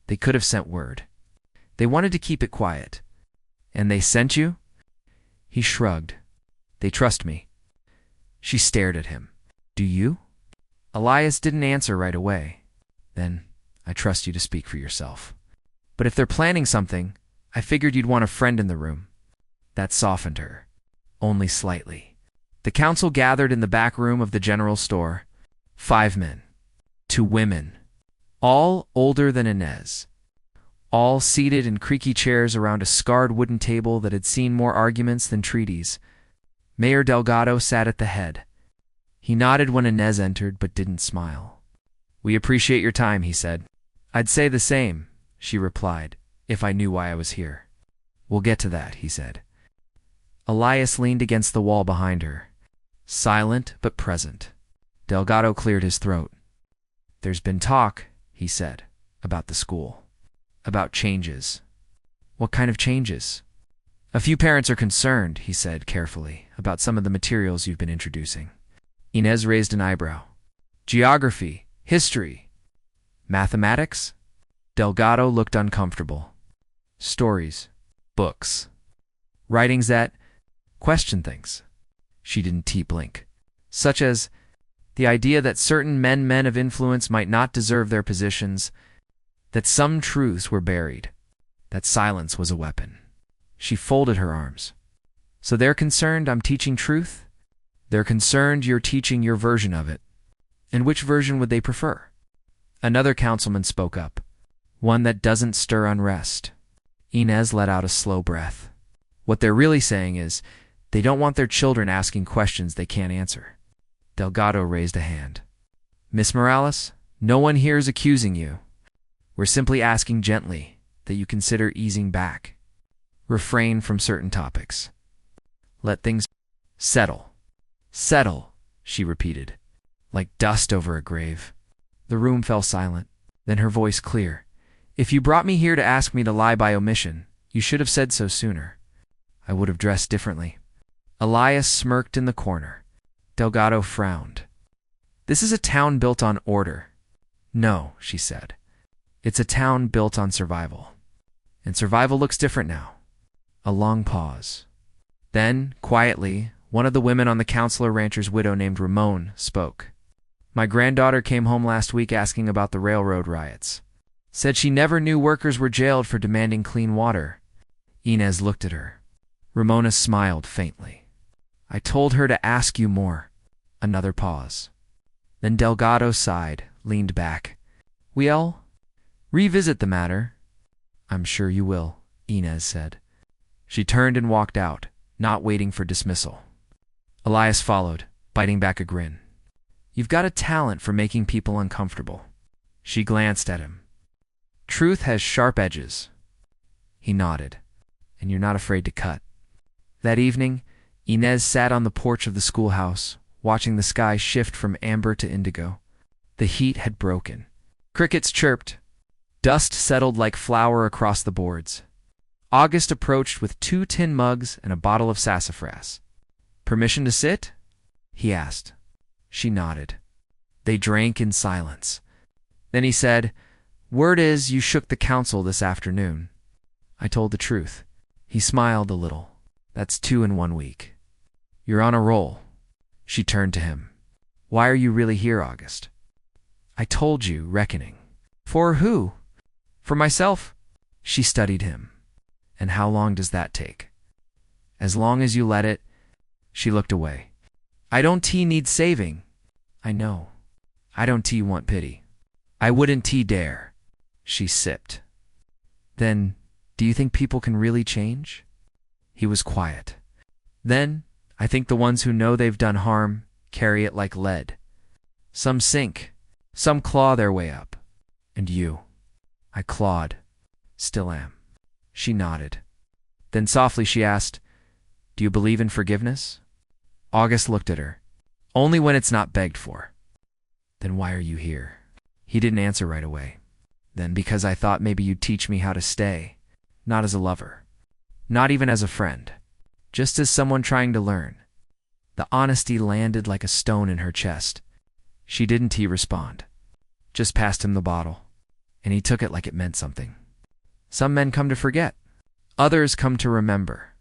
They could have sent word. They wanted to keep it quiet. And they sent you? He shrugged. They trust me. She stared at him. Do you? Elias didn't answer right away. Then, I trust you to speak for yourself. But if they're planning something, I figured you'd want a friend in the room. That softened her. Only slightly. The council gathered in the back room of the general store. 5 men. 2 women. All older than Inez. All seated in creaky chairs around a scarred wooden table that had seen more arguments than treaties. Mayor Delgado sat at the head. He nodded when Inez entered, but didn't smile. We appreciate your time, he said. I'd say the same, she replied, if I knew why I was here. We'll get to that, he said. Elias leaned against the wall behind her. Silent but present. Delgado cleared his throat. There's been talk, he said, about the school. About changes. What kind of changes? A few parents are concerned, he said carefully, about some of the materials you've been introducing. Inez raised an eyebrow. Geography, history, mathematics? Delgado looked uncomfortable. Stories, books, writings that question things. She didn't blink. Such as the idea that certain men of influence might not deserve their positions, that some truths were buried, that silence was a weapon. She folded her arms. So they're concerned I'm teaching truth? They're concerned you're teaching your version of it. And which version would they prefer? Another councilman spoke up. One that doesn't stir unrest. Inez let out a slow breath. What they're really saying is, they don't want their children asking questions they can't answer. Delgado raised a hand. Miss Morales, no one here is accusing you. We're simply asking gently that you consider easing back. Refrain from certain topics. Let things settle. Settle, she repeated, like dust over a grave. The room fell silent, then her voice clear. If you brought me here to ask me to lie by omission, you should have said so sooner. I would have dressed differently. Elias smirked in the corner. Delgado frowned. This is a town built on order. No, she said. It's a town built on survival. And survival looks different now. A long pause. Then, quietly, one of the women on the counselor rancher's widow named Ramon spoke. My granddaughter came home last week asking about the railroad riots. Said she never knew workers were jailed for demanding clean water. Inez looked at her. Ramona smiled faintly. I told her to ask you more. Another pause. Then Delgado sighed, leaned back. We'll revisit the matter. I'm sure you will, Inez said. She turned and walked out, not waiting for dismissal. Elias followed, biting back a grin. You've got a talent for making people uncomfortable. She glanced at him. Truth has sharp edges. He nodded. And you're not afraid to cut. That evening, Inez sat on the porch of the schoolhouse, watching the sky shift from amber to indigo. The heat had broken. Crickets chirped. Dust settled like flour across the boards. August approached with 2 tin mugs and a bottle of sassafras. Permission to sit? He asked. She nodded. They drank in silence. Then he said, Word is you shook the council this afternoon. I told the truth. He smiled a little. That's 2 in 1 week. You're on a roll. She turned to him. Why are you really here, August? I told you, reckoning. For who? For myself? She studied him. And how long does that take? As long as you let it. She looked away. I don't need saving. I know. I don't want pity. I wouldn't dare. She sipped. Then, do you think people can really change? He was quiet. Then, I think the ones who know they've done harm carry it like lead. Some sink. Some claw their way up. And you. I clawed. Still am. She nodded. Then softly she asked, Do you believe in forgiveness? August looked at her. Only when it's not begged for. Then why are you here? He didn't answer right away. Then because I thought maybe you'd teach me how to stay. Not as a lover. Not even as a friend. Just as someone trying to learn. The honesty landed like a stone in her chest. She didn't respond. Just passed him the bottle. And he took it like it meant something. Some men come to forget. Others come to remember.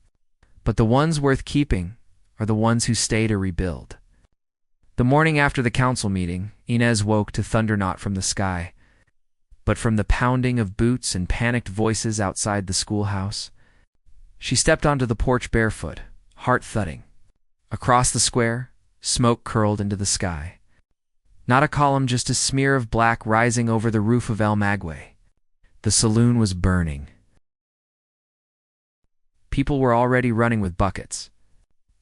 But the ones worth keeping are the ones who stay to rebuild. The morning after the council meeting, Inez woke to thunder not from the sky, but from the pounding of boots and panicked voices outside the schoolhouse. She stepped onto the porch barefoot, heart thudding. Across the square, smoke curled into the sky. Not a column, just a smear of black rising over the roof of El Maguey. The saloon was burning. People were already running with buckets.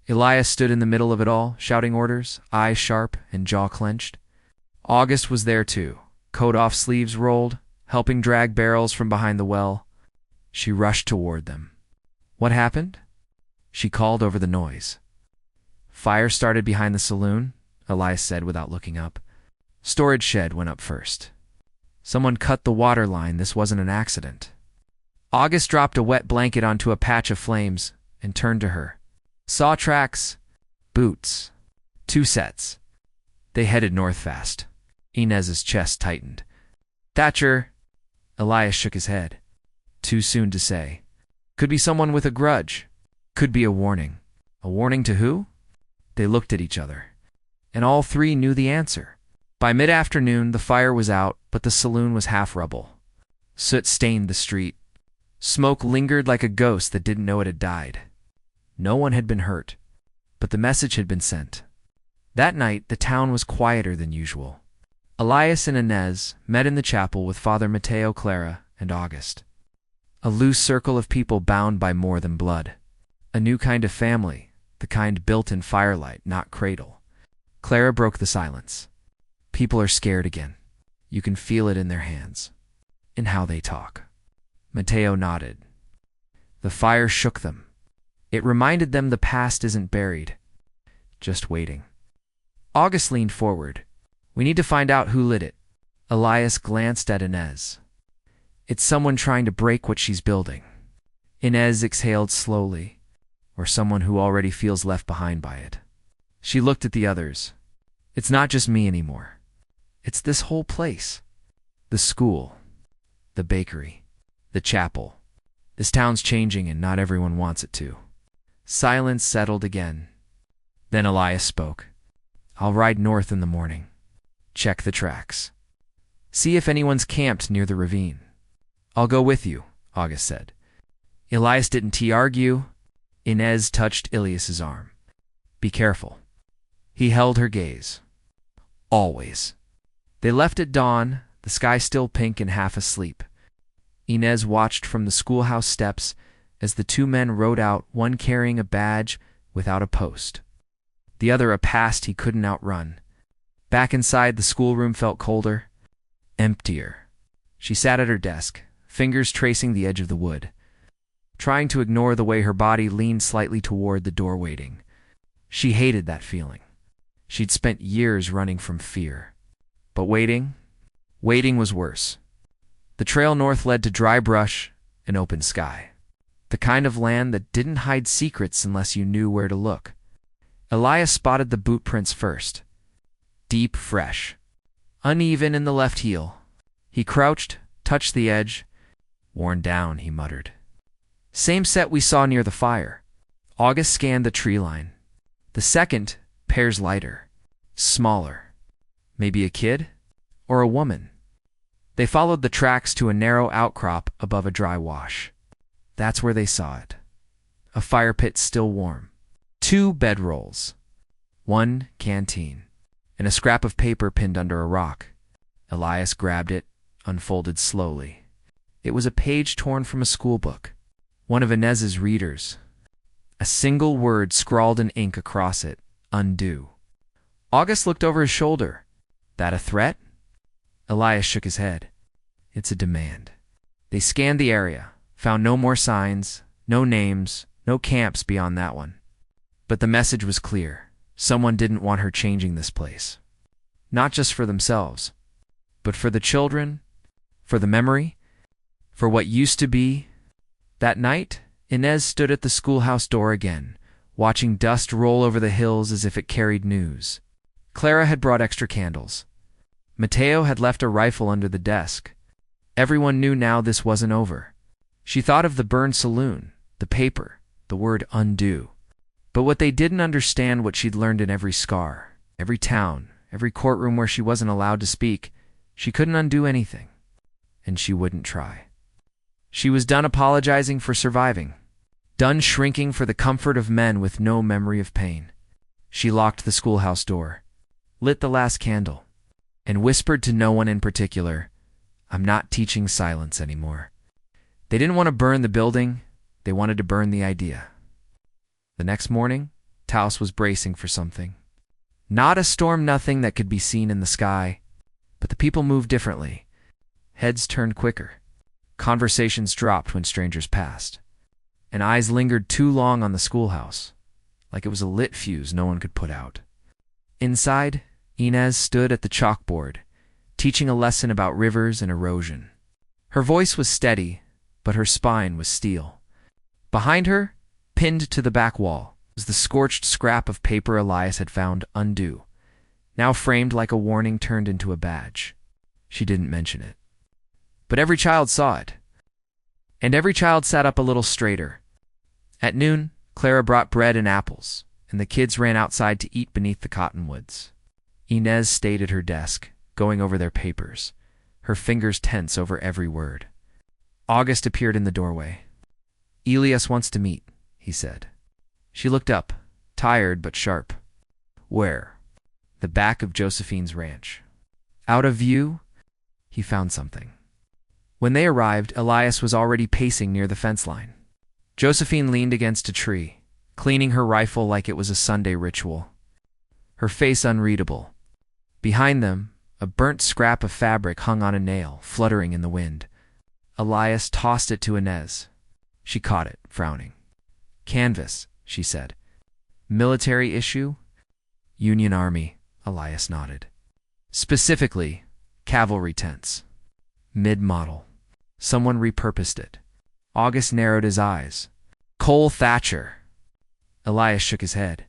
Elias stood in the middle of it all, shouting orders, eyes sharp and jaw clenched. August was there too, coat off, sleeves rolled, helping drag barrels from behind the well. She rushed toward them. What happened? She called over the noise. Fire started behind the saloon, Elias said without looking up. Storage shed went up first. Someone cut the water line. This wasn't an accident. August dropped a wet blanket onto a patch of flames and turned to her. Saw tracks, boots, 2 sets. They headed north fast. Inez's chest tightened. Thatcher. Elias shook his head. Too soon to say. Could be someone with a grudge. Could be a warning. A warning to who? They looked at each other. And all 3 knew the answer. By mid-afternoon, the fire was out, but the saloon was half rubble. Soot stained the street. Smoke lingered like a ghost that didn't know it had died. No one had been hurt, but the message had been sent. That night, the town was quieter than usual. Elias and Inez met in the chapel with Father Mateo, Clara, and August. A loose circle of people bound by more than blood. A new kind of family, the kind built in firelight, not cradle. Clara broke the silence. People are scared again. You can feel it in their hands, in how they talk. Mateo nodded. The fire shook them. It reminded them the past isn't buried, just waiting. August leaned forward. We need to find out who lit it. Elias glanced at Inez. It's someone trying to break what she's building. Inez exhaled slowly, or someone who already feels left behind by it. She looked at the others. It's not just me anymore. It's this whole place. The school, the bakery, the chapel. This town's changing and not everyone wants it to. Silence settled again. Then Elias spoke. I'll ride north in the morning. Check the tracks. See if anyone's camped near the ravine. I'll go with you, August said. Elias didn't argue. Inez touched Ilias's arm. Be careful. He held her gaze. Always. They left at dawn, the sky still pink and half asleep. Inez watched from the schoolhouse steps as the two men rode out, one carrying a badge without a post, the other a past he couldn't outrun. Back inside, the schoolroom felt colder, emptier. She sat at her desk, fingers tracing the edge of the wood, trying to ignore the way her body leaned slightly toward the door waiting. She hated that feeling. She'd spent years running from fear. But waiting was worse. The trail north led to dry brush and open sky. The kind of land that didn't hide secrets unless you knew where to look. Elias spotted the boot prints first. Deep, fresh. Uneven in the left heel. He crouched, touched the edge. Worn down, he muttered. Same set we saw near the fire. August scanned the tree line. The second, pairs lighter. Smaller. Maybe a kid? Or a woman? They followed the tracks to a narrow outcrop above a dry wash. That's where they saw it. A fire pit still warm. 2 bedrolls. 1 canteen. And a scrap of paper pinned under a rock. Elias grabbed it, unfolded slowly. It was a page torn from a schoolbook. One of Inez's readers. A single word scrawled in ink across it. Undo. August looked over his shoulder. That a threat? Elias shook his head. It's a demand. They scanned the area, found no more signs, no names, no camps beyond that one. But the message was clear. Someone didn't want her changing this place. Not just for themselves, but for the children, for the memory, for what used to be. That night, Inez stood at the schoolhouse door again, watching dust roll over the hills as if it carried news. Clara had brought extra candles. Mateo had left a rifle under the desk. Everyone knew now this wasn't over. She thought of the burned saloon, the paper, the word undo. But what they didn't understand, what she'd learned in every scar, every town, every courtroom where she wasn't allowed to speak, she couldn't undo anything. And she wouldn't try. She was done apologizing for surviving, done shrinking for the comfort of men with no memory of pain. She locked the schoolhouse door, lit the last candle, and whispered to no one in particular, I'm not teaching silence anymore. They didn't want to burn the building, they wanted to burn the idea. The next morning, Taos was bracing for something. Not a storm, nothing that could be seen in the sky, but the people moved differently. Heads turned quicker. Conversations dropped when strangers passed. And eyes lingered too long on the schoolhouse, like it was a lit fuse no one could put out. Inside, Inez stood at the chalkboard, teaching a lesson about rivers and erosion. Her voice was steady, but her spine was steel. Behind her, pinned to the back wall, was the scorched scrap of paper Elias had found undo, now framed like a warning turned into a badge. She didn't mention it. But every child saw it. And every child sat up a little straighter. At noon, Clara brought bread and apples, and the kids ran outside to eat beneath the cottonwoods. Inez stayed at her desk, going over their papers, her fingers tense over every word. August appeared in the doorway. Elias wants to meet, he said. She looked up, tired but sharp. Where? The back of Josephine's ranch. Out of view, he found something. When they arrived, Elias was already pacing near the fence line. Josephine leaned against a tree, cleaning her rifle like it was a Sunday ritual. Her face unreadable. Behind them, a burnt scrap of fabric hung on a nail, fluttering in the wind. Elias tossed it to Inez. She caught it, frowning. Canvas, she said. Military issue? Union Army, Elias nodded. Specifically, cavalry tents. Mid-model. Someone repurposed it. August narrowed his eyes. Cole Thatcher. Elias shook his head.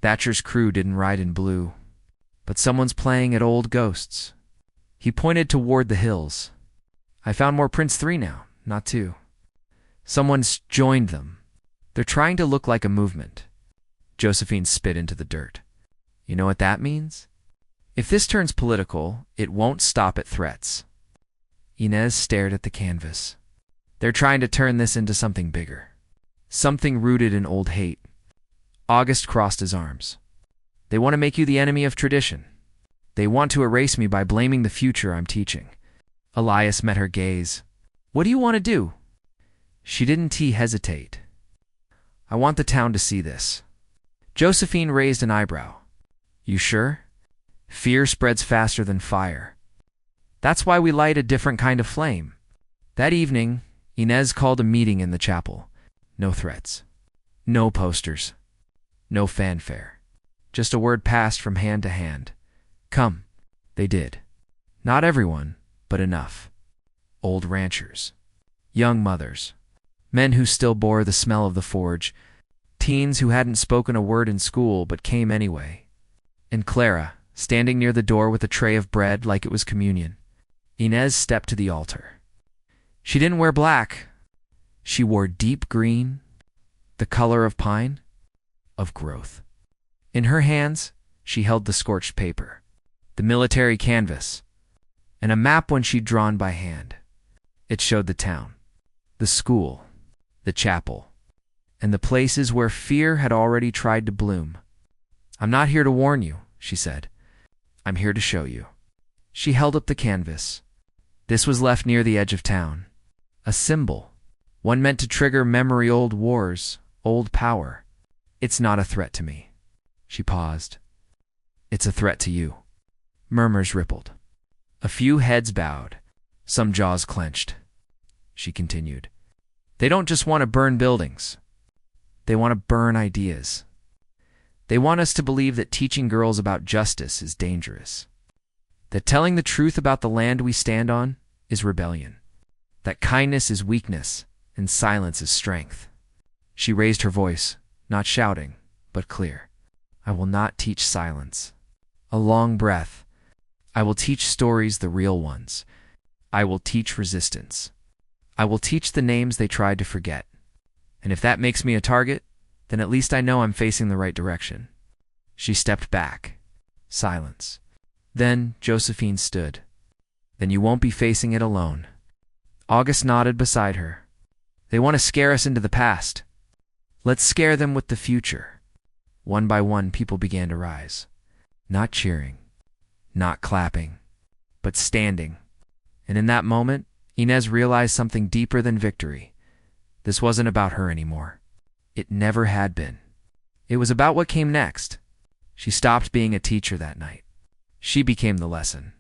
Thatcher's crew didn't ride in blue. But someone's playing at old ghosts. He pointed toward the hills. I found more prints, 3 now, not 2. Someone's joined them. They're trying to look like a movement. Josephine spit into the dirt. You know what that means? If this turns political, it won't stop at threats. Inez stared at the canvas. They're trying to turn this into something bigger. Something rooted in old hate. August crossed his arms. They want to make you the enemy of tradition. They want to erase me by blaming the future I'm teaching. Elias met her gaze. What do you want to do? She didn't hesitate. I want the town to see this. Josephine raised an eyebrow. You sure? Fear spreads faster than fire. That's why we light a different kind of flame. That evening, Inez called a meeting in the chapel. No threats. No posters. No fanfare. Just a word passed from hand to hand. Come. They did. Not everyone, but enough. Old ranchers. Young mothers. Men who still bore the smell of the forge. Teens who hadn't spoken a word in school but came anyway. And Clara, standing near the door with a tray of bread like it was communion. Inez stepped to the altar. She didn't wear black. She wore deep green, the color of pine, of growth. In her hands, she held the scorched paper, the military canvas, and a map one she'd drawn by hand. It showed the town, the school, the chapel, and the places where fear had already tried to bloom. I'm not here to warn you, she said. I'm here to show you. She held up the canvas. This was left near the edge of town. A symbol, one meant to trigger memory old wars, old power. It's not a threat to me. She paused. It's a threat to you. Murmurs rippled. A few heads bowed. Some jaws clenched. She continued. They don't just want to burn buildings. They want to burn ideas. They want us to believe that teaching girls about justice is dangerous. That telling the truth about the land we stand on is rebellion. That kindness is weakness and silence is strength. She raised her voice, not shouting, but clear. I will not teach silence. A long breath. I will teach stories, the real ones. I will teach resistance. I will teach the names they tried to forget. And if that makes me a target, then at least I know I'm facing the right direction. She stepped back. Silence. Then Josephine stood. Then you won't be facing it alone. August nodded beside her. They want to scare us into the past. Let's scare them with the future. One by one, people began to rise. Not cheering, not clapping, but standing. And in that moment, Inez realized something deeper than victory. This wasn't about her anymore. It never had been. It was about what came next. She stopped being a teacher that night. She became the lesson.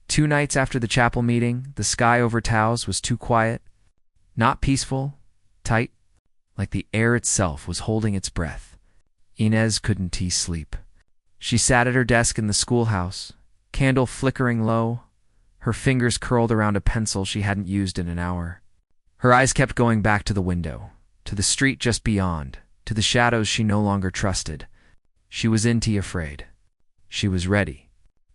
2 nights after the chapel meeting, the sky over Taos was too quiet. Not peaceful, tight, like the air itself was holding its breath. Inez couldn't sleep. She sat at her desk in the schoolhouse, candle flickering low, her fingers curled around a pencil she hadn't used in an hour. Her eyes kept going back to the window, to the street just beyond, to the shadows she no longer trusted. She was afraid. She was ready.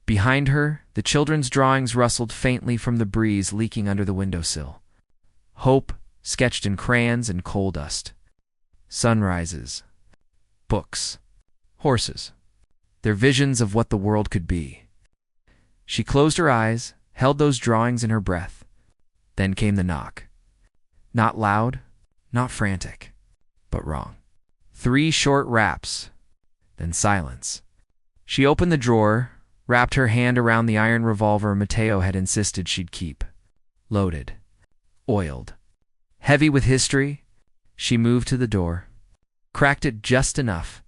Behind her, the children's drawings rustled faintly from the breeze leaking under the windowsill. Hope, sketched in crayons and coal dust. Sunrises. Books. Horses. Their visions of what the world could be. She closed her eyes, held those drawings in her breath. Then came the knock. Not loud, not frantic, but wrong. 3 short raps, then silence. She opened the drawer, wrapped her hand around the iron revolver Mateo had insisted she'd keep. Loaded. Oiled. Heavy with history, she moved to the door. Cracked it just enough.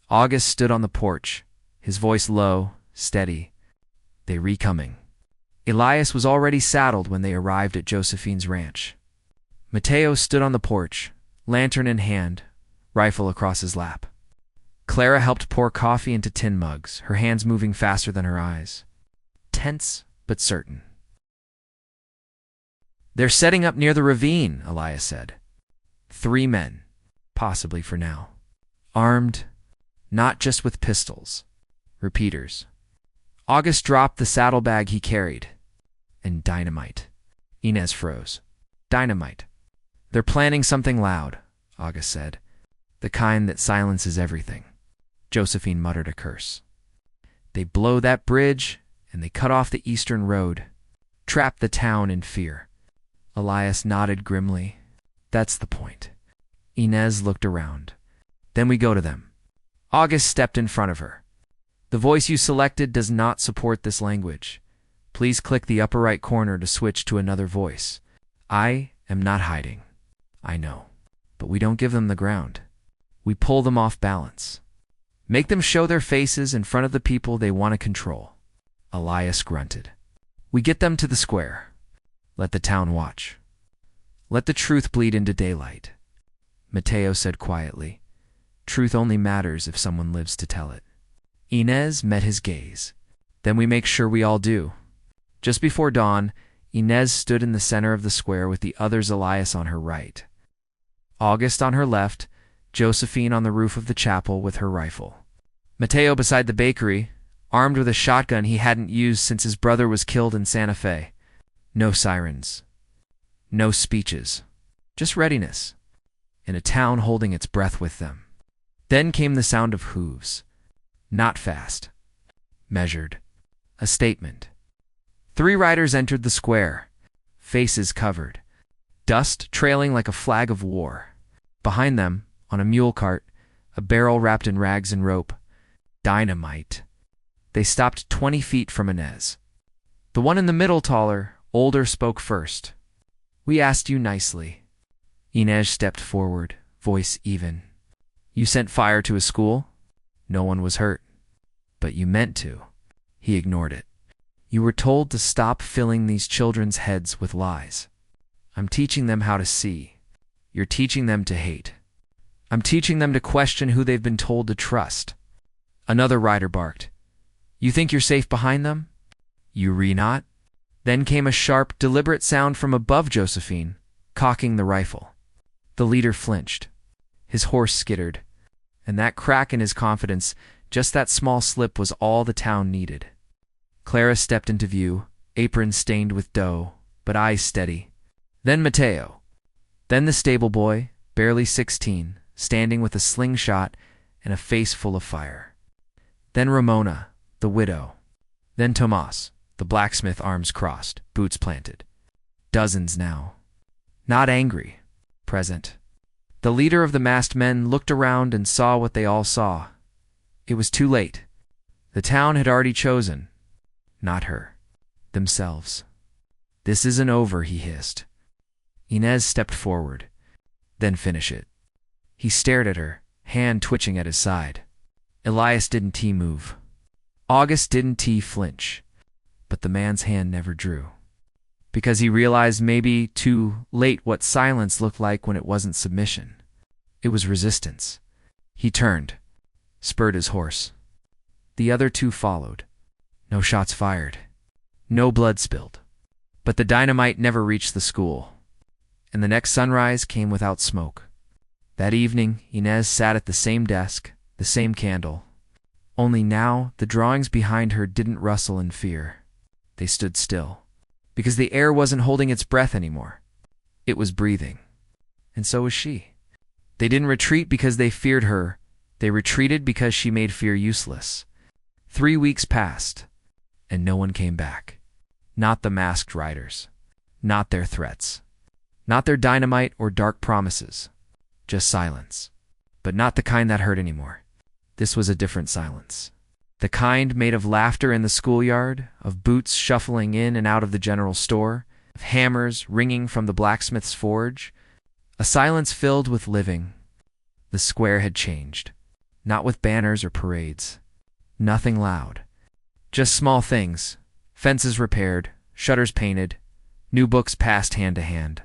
August stood on the porch, his voice low, steady. They recoming. Elias was already saddled when they arrived at Josephine's ranch. Mateo stood on the porch, lantern in hand, rifle across his lap. Clara helped pour coffee into tin mugs, her hands moving faster than her eyes. Tense, but certain. They're setting up near the ravine, Elias said. 3 men, possibly for now. Armed, not just with pistols. Repeaters. August dropped the saddlebag he carried. And dynamite. Inez froze. Dynamite. They're planning something loud, August said. The kind that silences everything. Josephine muttered a curse. They blow that bridge, and they cut off the eastern road. Trap the town in fear. Elias nodded grimly. That's the point. Inez looked around. Then we go to them. August stepped in front of her. The voice you selected does not support this language. Please click the upper right corner to switch to another voice. I am not hiding. I know. But we don't give them the ground. We pull them off balance. Make them show their faces in front of the people they want to control. Elias grunted. We get them to the square. Let the town watch. Let the truth bleed into daylight. Mateo said quietly. Truth only matters if someone lives to tell it. Inez met his gaze. Then we make sure we all do. Just before dawn, Inez stood in the center of the square with the others, Elias on her right, August on her left, Josephine on the roof of the chapel with her rifle. Mateo beside the bakery, armed with a shotgun he hadn't used since his brother was killed in Santa Fe. No sirens. No speeches. Just readiness. And a town holding its breath with them. Then came the sound of hooves. Not fast. Measured. A statement. 3 riders entered the square. Faces covered. Dust trailing like a flag of war. Behind them, on a mule cart, a barrel wrapped in rags and rope. Dynamite. They stopped 20 feet from Inez. The one in the middle, taller, older, spoke first. We asked you nicely. Inez stepped forward, voice even. You sent fire to a school? No one was hurt. But you meant to. He ignored it. You were told to stop filling these children's heads with lies. I'm teaching them how to see. You're teaching them to hate. I'm teaching them to question who they've been told to trust. Another rider barked. You think you're safe behind them? You re-not? Then came a sharp, deliberate sound from above Josephine, cocking the rifle. The leader flinched. His horse skittered. And that crack in his confidence, just that small slip, was all the town needed. Clara stepped into view, apron stained with dough, but eyes steady. Then Mateo. Then the stable boy, barely 16, standing with a slingshot and a face full of fire. Then Ramona, the widow. Then Tomas, the blacksmith, arms crossed, boots planted. Dozens now. Not angry. Present. The leader of the masked men looked around and saw what they all saw. It was too late. The town had already chosen. Not her. Themselves. This isn't over, he hissed. Inez stepped forward. Then finish it. He stared at her, hand twitching at his side. Elias didn't move. August didn't flinch. But the man's hand never drew. Because he realized maybe too late what silence looked like when it wasn't submission. It was resistance. He turned, spurred his horse. The other 2 followed. No shots fired. No blood spilled. But the dynamite never reached the school. And the next sunrise came without smoke. That evening, Inez sat at the same desk, the same candle. Only now, the drawings behind her didn't rustle in fear. They stood still. Because the air wasn't holding its breath anymore. It was breathing. And so was she. They didn't retreat because they feared her. They retreated because she made fear useless. 3 weeks passed, and no one came back. Not the masked riders. Not their threats. Not their dynamite or dark promises. Just silence. But not the kind that hurt anymore. This was a different silence. The kind made of laughter in the schoolyard, of boots shuffling in and out of the general store, of hammers ringing from the blacksmith's forge. A silence filled with living. The square had changed. Not with banners or parades. Nothing loud. Just small things. Fences repaired, shutters painted, new books passed hand to hand.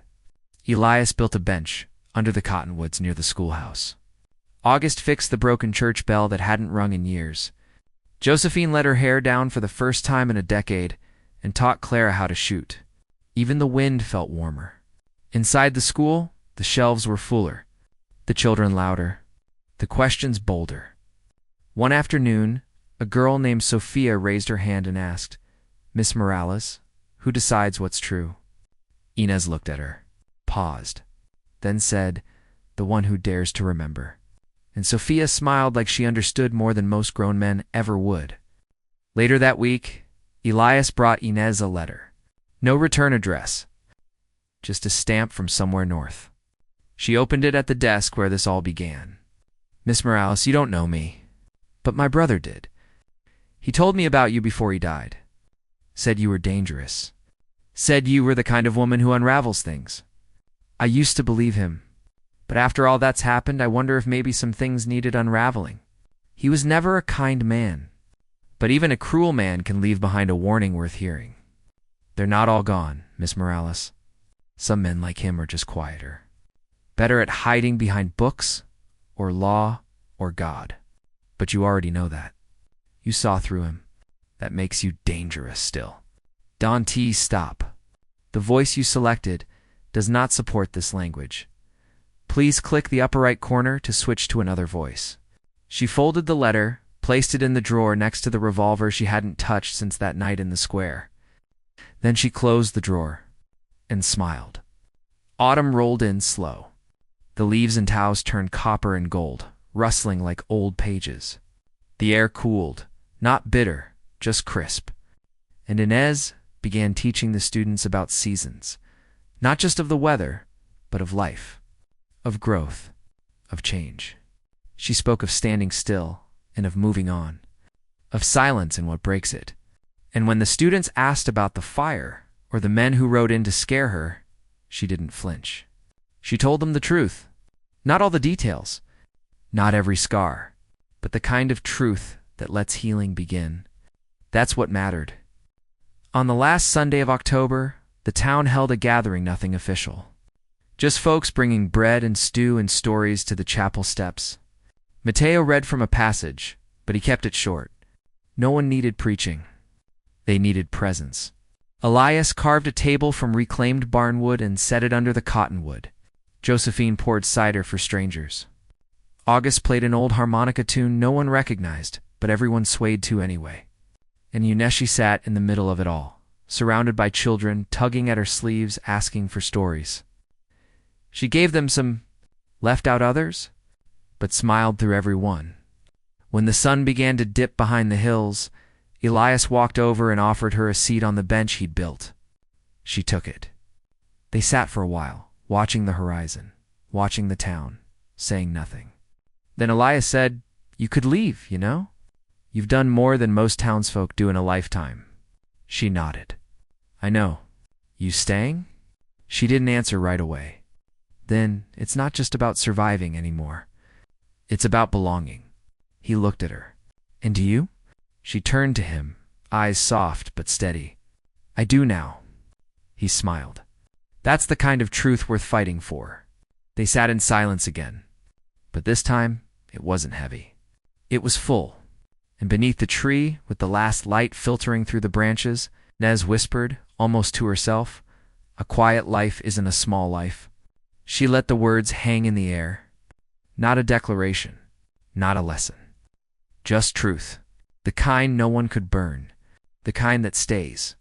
Elias built a bench under the cottonwoods near the schoolhouse. August fixed the broken church bell that hadn't rung in years. Josephine let her hair down for the first time in a decade and taught Clara how to shoot. Even the wind felt warmer. Inside the school, the shelves were fuller, the children louder, the questions bolder. One afternoon, a girl named Sophia raised her hand and asked, Miss Morales, who decides what's true? Inez looked at her, paused. then said, "The one who dares to remember." And Sophia smiled like she understood more than most grown men ever would. Later that week, Elias brought Inez a letter. No return address, just a stamp from somewhere north. She opened it at the desk where this all began. "Miss Morales, you don't know me, but my brother did. He told me about you before he died. Said you were dangerous. Said you were the kind of woman who unravels things. I used to believe him, but after all that's happened, I wonder if maybe some things needed unraveling. He was never a kind man, but even a cruel man can leave behind a warning worth hearing. They're not all gone, Miss Morales. Some men like him are just quieter, better at hiding behind books or law or God. But you already know that. You saw through him. That makes you dangerous still. Dante, stop. The voice you selected does not support this language. Please click the upper right corner to switch to another voice." She folded the letter, placed it in the drawer next to the revolver she hadn't touched since that night in the square. Then she closed the drawer and smiled. Autumn rolled in slow. The leaves and towers turned copper and gold, rustling like old pages. The air cooled, not bitter, just crisp. And Inez began teaching the students about seasons, not just of the weather, but of life, of growth, of change. She spoke of standing still and of moving on, of silence and what breaks it. And when the students asked about the fire or the men who rode in to scare her, she didn't flinch. She told them the truth, not all the details, not every scar, but the kind of truth that lets healing begin. That's what mattered. On the last Sunday of October, the town held a gathering, nothing official. Just folks bringing bread and stew and stories to the chapel steps. Mateo read from a passage, but he kept it short. No one needed preaching. They needed presence. Elias carved a table from reclaimed barnwood and set it under the cottonwood. Josephine poured cider for strangers. August played an old harmonica tune no one recognized, but everyone swayed to anyway. And Yuneshi sat in the middle of it all, surrounded by children tugging at her sleeves, asking for stories. She gave them some, left out others, but smiled through every one. When the sun began to dip behind the hills, Elias walked over and offered her a seat on the bench he'd built. She took it. They sat for a while, watching the horizon, watching the town, saying nothing. Then Elias said, "You could leave, you know? You've done more than most townsfolk do in a lifetime." She nodded. "I know. You staying?" She didn't answer right away. "Then it's not just about surviving anymore. It's about belonging." He looked at her. "And do you?" She turned to him, eyes soft but steady. "I do now." He smiled. "That's the kind of truth worth fighting for." They sat in silence again. But this time, it wasn't heavy. It was full. And beneath the tree, with the last light filtering through the branches, Nez whispered, almost to herself, "A quiet life isn't a small life." She let the words hang in the air. Not a declaration, not a lesson. Just truth. The kind no one could burn. The kind that stays.